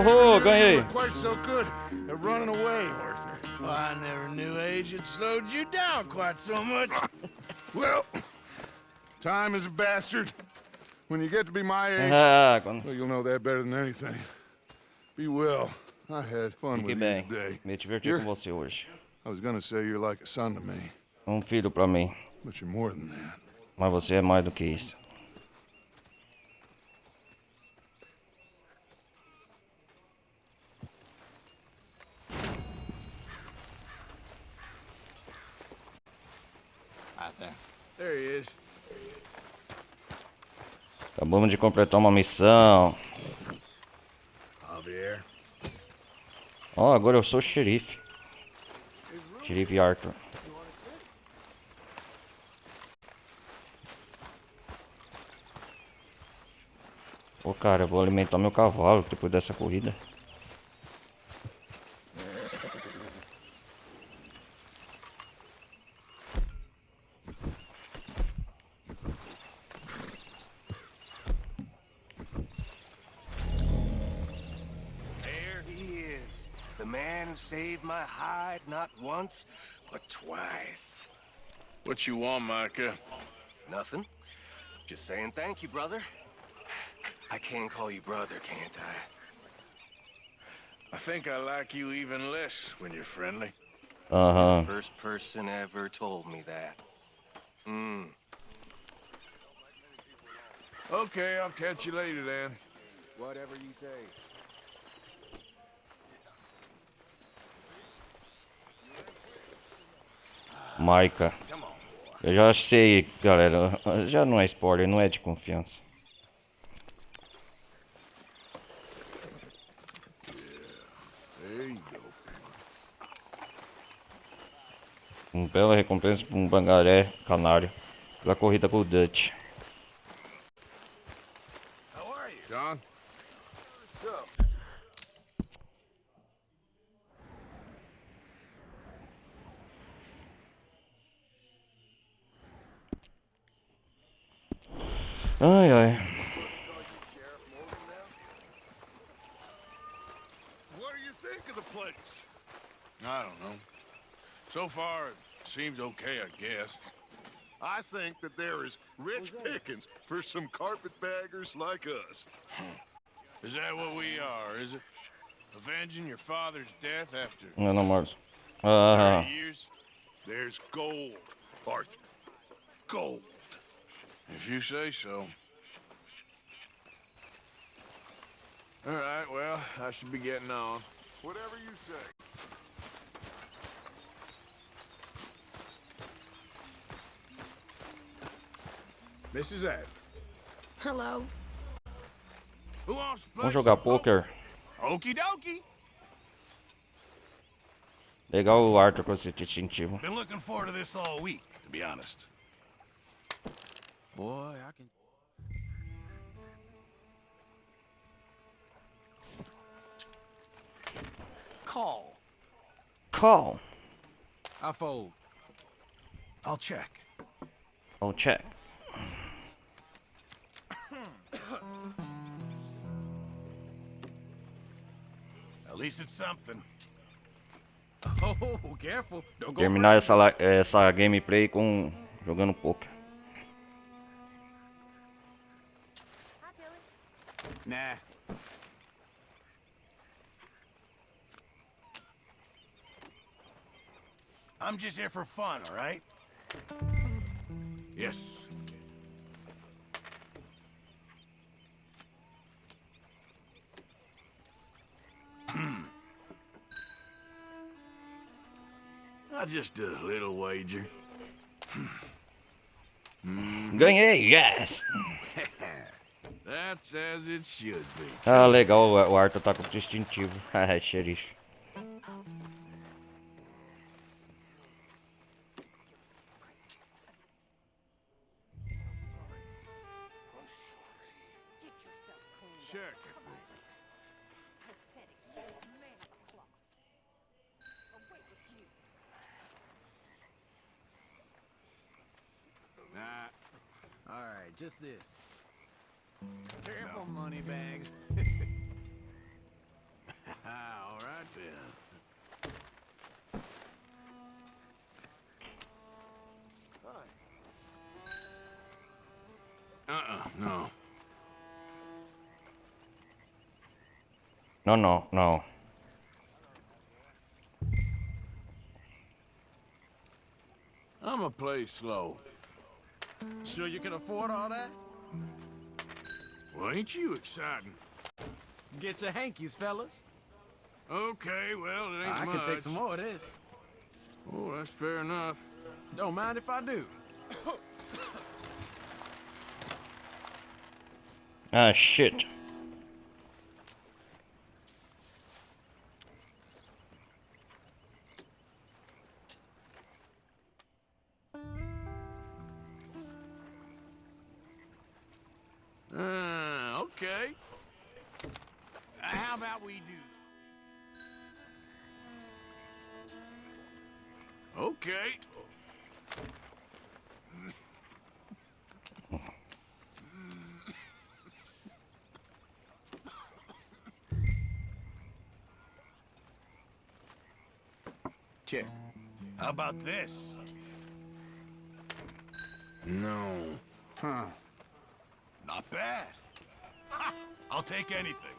Oh, ganhei. Quite so good at running away, Arthur. Well, I never knew age had slowed you down quite so much. Well, time is a bastard. When you get to be my age, well, you'll know that better than anything. Be well. I had fun with you today. Me diverti com você hoje. I was gonna say you're like a son to me. Filho pra mim. But you're more than that. Mas você é mais do que isso. There he is. Acabamos de completar uma missão. Javier. Ó, agora eu sou xerife. Xerife Arthur. Pô, cara, eu vou alimentar meu cavalo depois dessa corrida. Saved my hide not once, but twice. What you want, Micah? Nothing. Just saying thank you, brother. I can call you brother, can't I? I think I like you even less when you're friendly. Uh-huh. The first person ever told me that. Okay, I'll catch you later then. Whatever you say. Micah. Eu já sei, galera. Já não é spoiler, não é de confiança. Bela recompensa para um bangaré canário pela corrida com o Dutch. How are you, John? So. Ai, ai. What do you think of the place? I don't know. So far, it seems okay, I guess. I think that there is rich pickings for some carpetbaggers like us. Is that what we are, is it? Avenging your father's death after Não, não, Marcos. 30 years? There's gold, Arthur. Gold. If you say so. All right, well, I should be getting on. Whatever you say. Mrs. Adams. Hello. Who wants to play Vamos jogar some poker. Okie dokie. Legal o Arthur com esse distintivo. Been looking forward to this all week, to be honest. Boy, I can... Call. Call. I fold. I'll check. I'll check. At least it's something. Oh, careful. Don't go Terminar essa gameplay com jogando poker. Nah. I'm just here for fun, all right? Yes. Just a little wager. Ganhei, yes! That's as it should be. Ah, legal, o Arthur tá com o distintivo. Ah, xerife. Check. Nah. All right, just this. Careful, money bags. All right then. No. No. I'ma play slow. Sure you can afford all that? Well, ain't you exciting? Get your hankies, fellas. Okay, well, it ain't I much. can take some more of this. Oh, that's fair enough. Don't mind if I do. Ah, shit. Okay. How about we do? Okay. Check. How about this? No. Huh. Not bad. Ha! I'll take anything.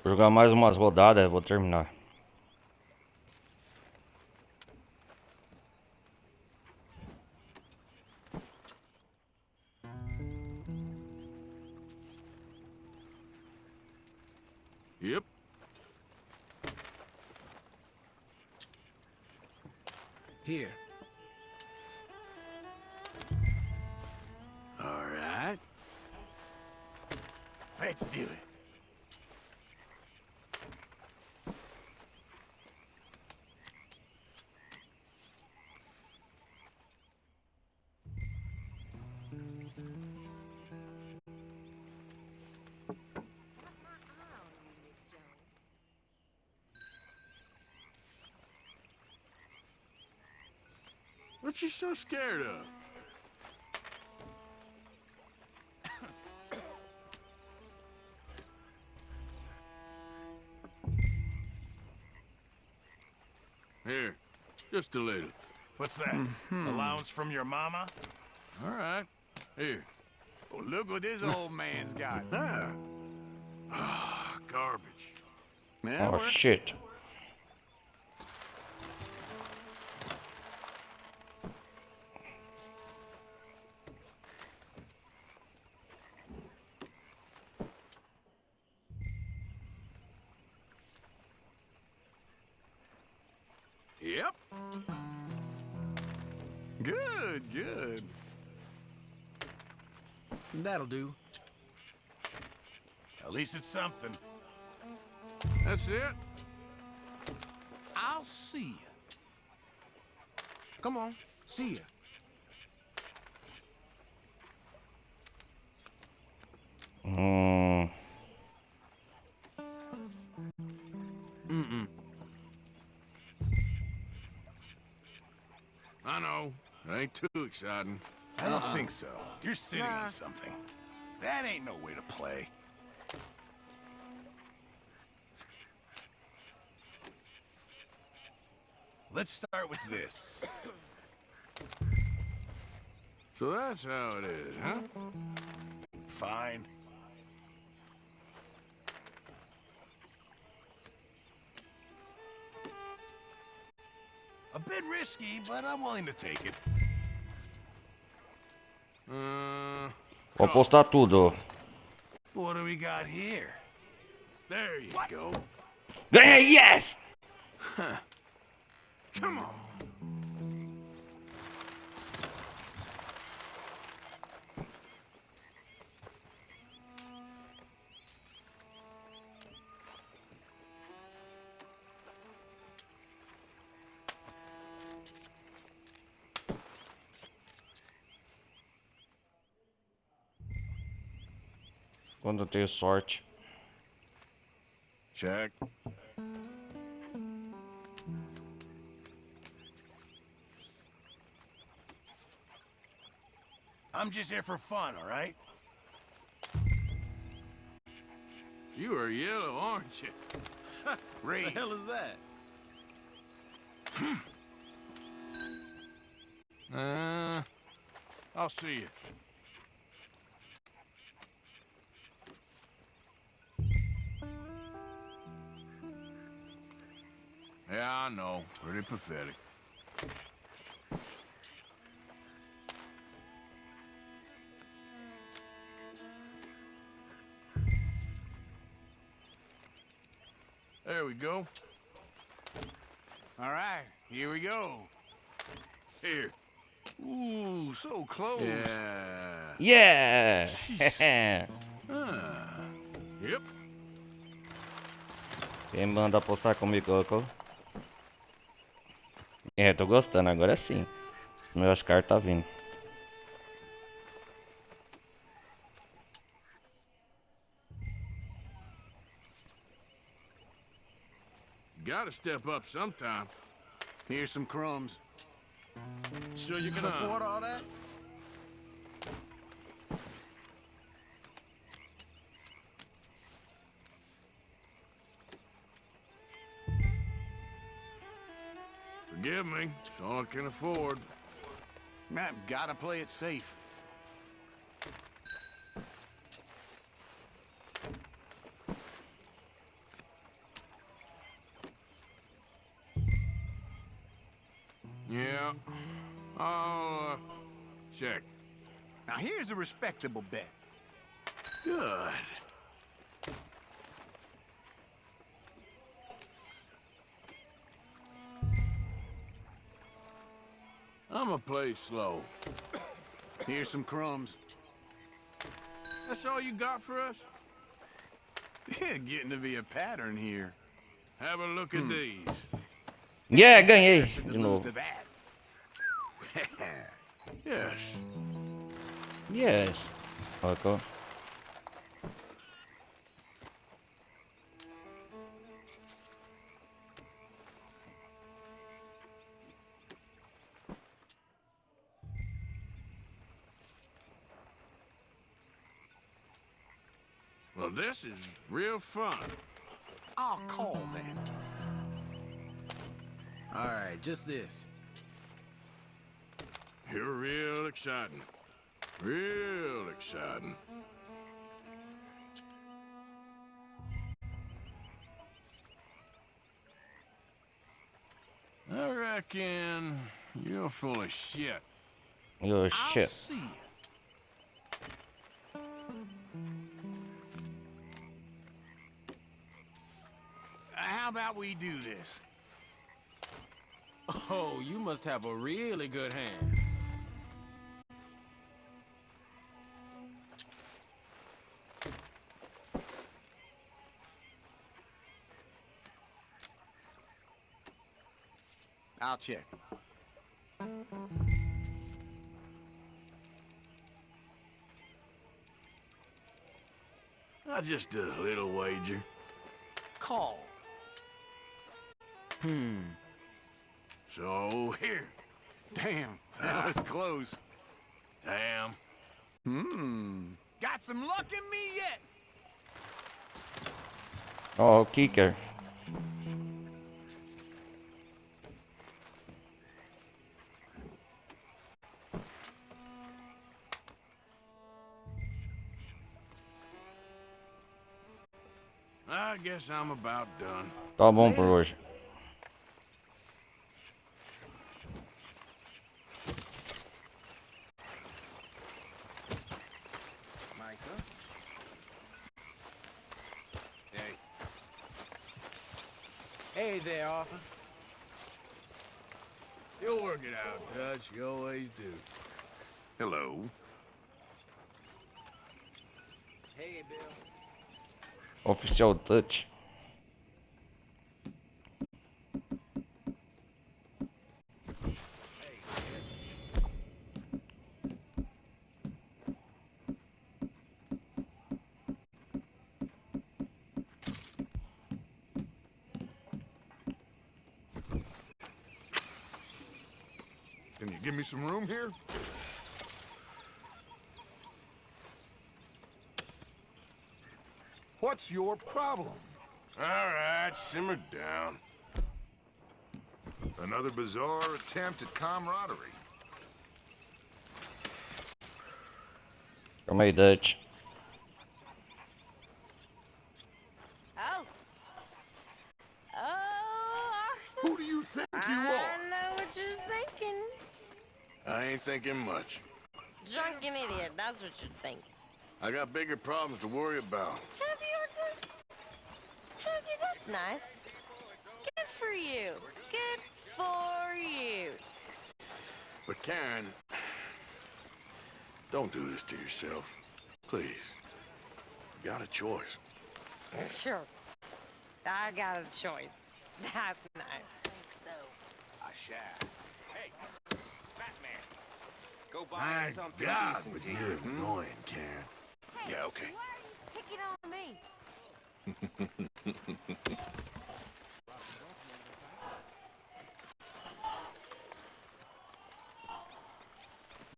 Vou jogar mais umas rodadas, vou terminar. Yep. Here. All right. Let's do it. What you so scared of? Here, just a little. What's that? Allowance from your mama? All right. Here. Oh, look what this old man's got. Garbage. Oh, shit. Yep. That'll do. At least it's something. That's it? I'll see you. Come on, see you. I know. It ain't too exciting. I don't think so. You're sitting on something. That ain't no way to play. Let's start with this. So that's how it is, huh? Fine. A bit risky, but I'm willing to take it. Vou apostar tudo. What do we got here? There you go. Ganhei, yes! Come on. Quando eu tenho sorte. Check. I'm just here for fun, all right? You are yellow, aren't you? Ray. What the hell is that? I'll see you. Yeah, I know. Pretty pathetic. There we go. All right, here we go. Here. Ooh, so close. Yeah. Yeah! Yep. Quem manda apostar comigo, Coco? É, tô gostando, agora sim. Meu Oscar tá vindo. Gotta step up sometime. Here's some crumbs. Sure you can afford all that? Forgive me. It's all I can afford. Man, gotta play it safe. Yeah. I'll, check. Now here's a respectable bet. Good. I'ma play slow. Here's some crumbs. That's all you got for us? Getting to be a pattern here. Have a look at these. Yeah, ganhei de novo. Yes. Yes. Coco. Well, this is real fun. I'll call then. All right, just this. You're real exciting. Real exciting. I reckon you're full of shit. You're I'll shit. see you. How about we do this? Oh, you must have a really good hand. I'll check. Just a little wager. Call. So, here. Damn, that was close. Damn. Got some luck in me yet? Oh, kicker. I guess I'm about done. Tá bom por hoje. Micah? Hey. Hey there, Arthur. You'll work it out, Dutch. You always do. Hello. Hey, Bill. Oficial Dutch. Can you give me some room here? What's your problem? All right, simmer down. Another bizarre attempt at camaraderie. Calma aí, Dutch. Oh. Oh, Arthur. Who do you think you I are? know what you're thinking. I ain't thinking much. Drunken idiot, that's what you're thinking. I got bigger problems to worry about. Have you, Arthur? Have you? That's nice. Good for you. Good for you. But Karen, don't do this to yourself. Please. You got a choice. Sure. I got a choice. That's nice. So, I shall. Hey, Batman. Go buy My something God, decent but to you're eat. annoying, Karen. hey, Yeah, okay. why are you picking on me?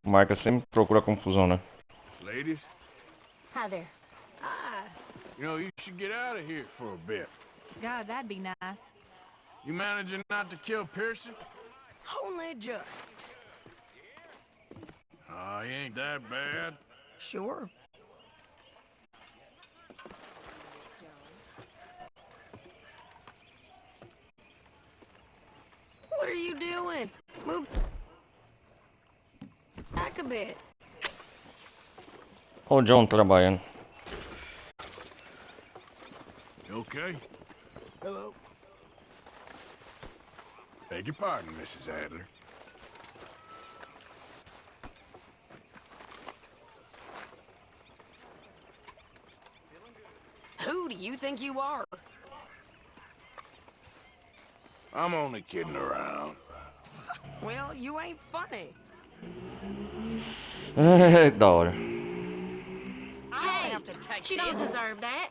O Marca sempre procura confusão, né? Ladies, Hi there. you know, you should get out of here for a bit. God, that'd be nice. You managing not to kill Pearson? Only just. He ain't that bad. Sure. What are you doing? Move back a bit. Olha o John trabalhando. You okay? Hello. Beg your pardon, Mrs. Adler. Who do you think you are? I'm only kidding around. Well, you ain't funny. Da hora. I have to take She don't deserve that.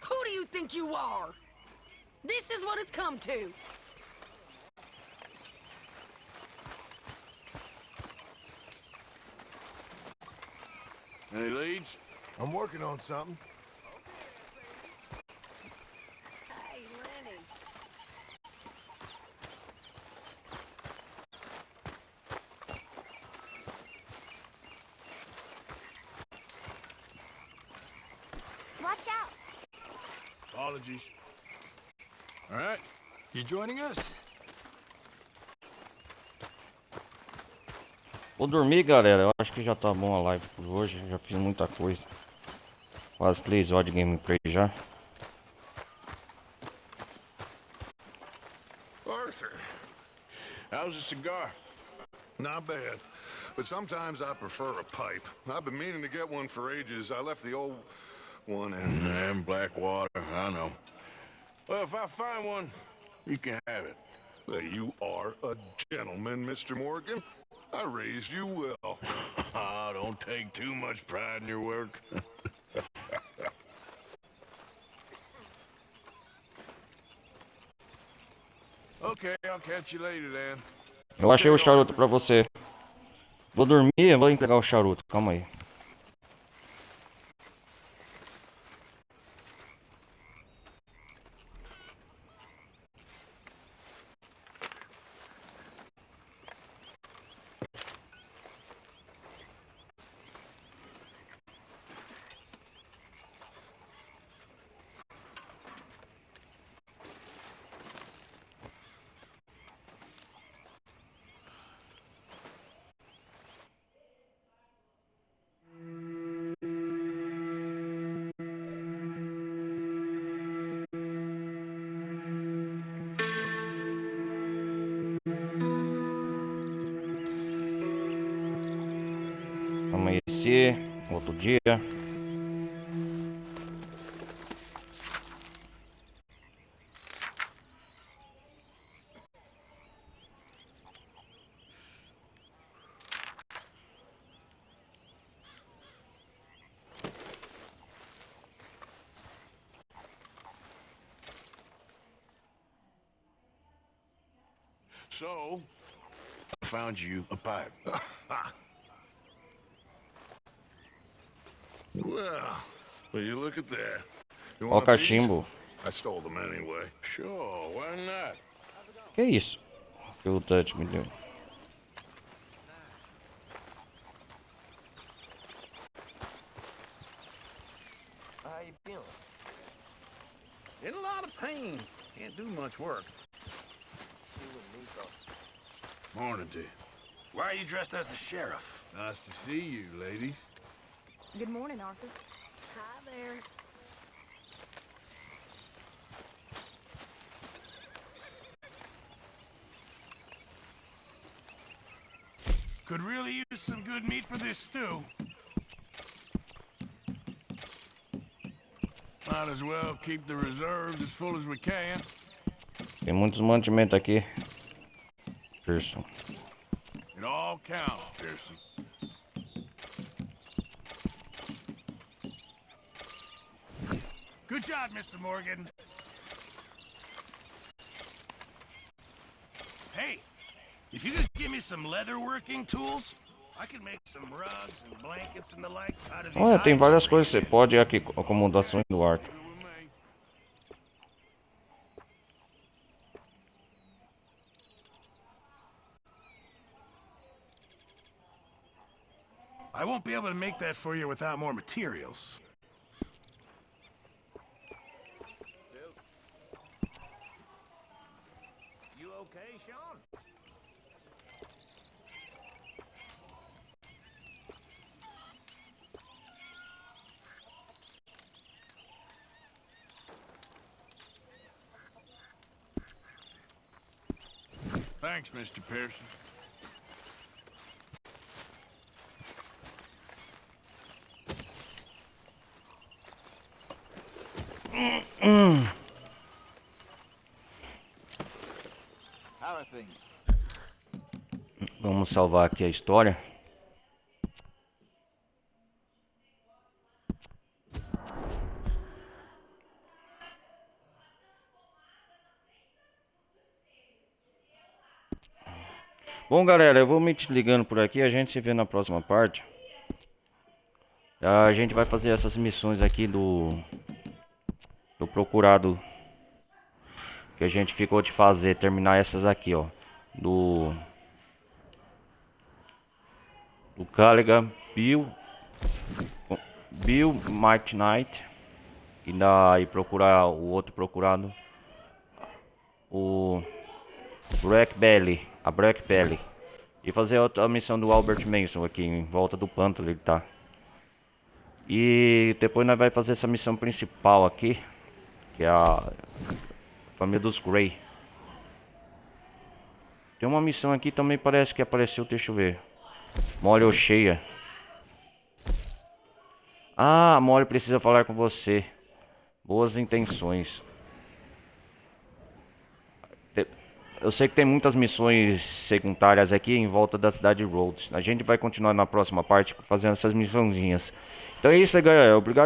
Who do you think you are? This is what it's come to. Any leads? I'm working on something. Hey, Lenny. Watch out. Apologies. All right. You joining us? Vou dormir, galera. Eu acho que já tá bom a live por hoje. Já fiz muita coisa. Quase 3 horas de gameplay já. Arthur. How's the cigar? Not bad. But sometimes I prefer a pipe. I've been meaning to get one for ages. I left the old one in. And Blackwater, I know. Well, if I find one, You can have it. Well, you are a gentleman, Mr. Morgan. I raised you well. Don't take too much pride in your work. Okay, I'll catch you later then. Eu achei o charuto pra você. Vou dormir e vou entregar o charuto. Calma aí. Amanhecer, outro dia. So, I found you a pipe. Well, you look at that. You Ó o want a piece? cachimbo. I stole them anyway. Sure, why not? Que isso? Que o Dutch me deu. How you feeling? In a lot of pain. Can't do much work. Morning to you. Why are you dressed as a sheriff? Nice to see you, ladies. Good morning, Arthur. Hi there. Could really use some good meat for this stew. Might as well keep the reserves as full as we can. Tem muitos mantimentos aqui. Pearson. It all counts, Pearson. Good job, Mr. Morgan. Hey, if you could give me some leather working tools, I could make some rugs and blankets and the like out of these. Olha, tem várias coisas que você pode aqui. Acomodações do Arthur. I won't be able to make that for you without more materials. You okay, Sean? Thanks, Mr. Pearson. How are things? Vamos salvar aqui a história. Bom, galera, eu vou me desligando por aqui. A gente se vê na próxima parte. A gente vai fazer essas missões aqui do procurado que a gente ficou de fazer, terminar essas aqui, ó, do Callaghan, Bill Knight, e procurar o outro procurado, o a Black Belly, e fazer outra missão do Albert Manson aqui em volta do pântano, ele tá. E depois nós vai fazer essa missão principal aqui, que é a família dos Grey. Tem uma missão aqui também, parece que apareceu, deixa eu ver. Molly ou cheia. Ah, Molly precisa falar com você. Boas intenções. eu sei que tem muitas missões secundárias aqui em volta da cidade de Rhodes. A gente vai continuar na próxima parte fazendo essas missãozinhas. Então é isso aí, galera. Obrigado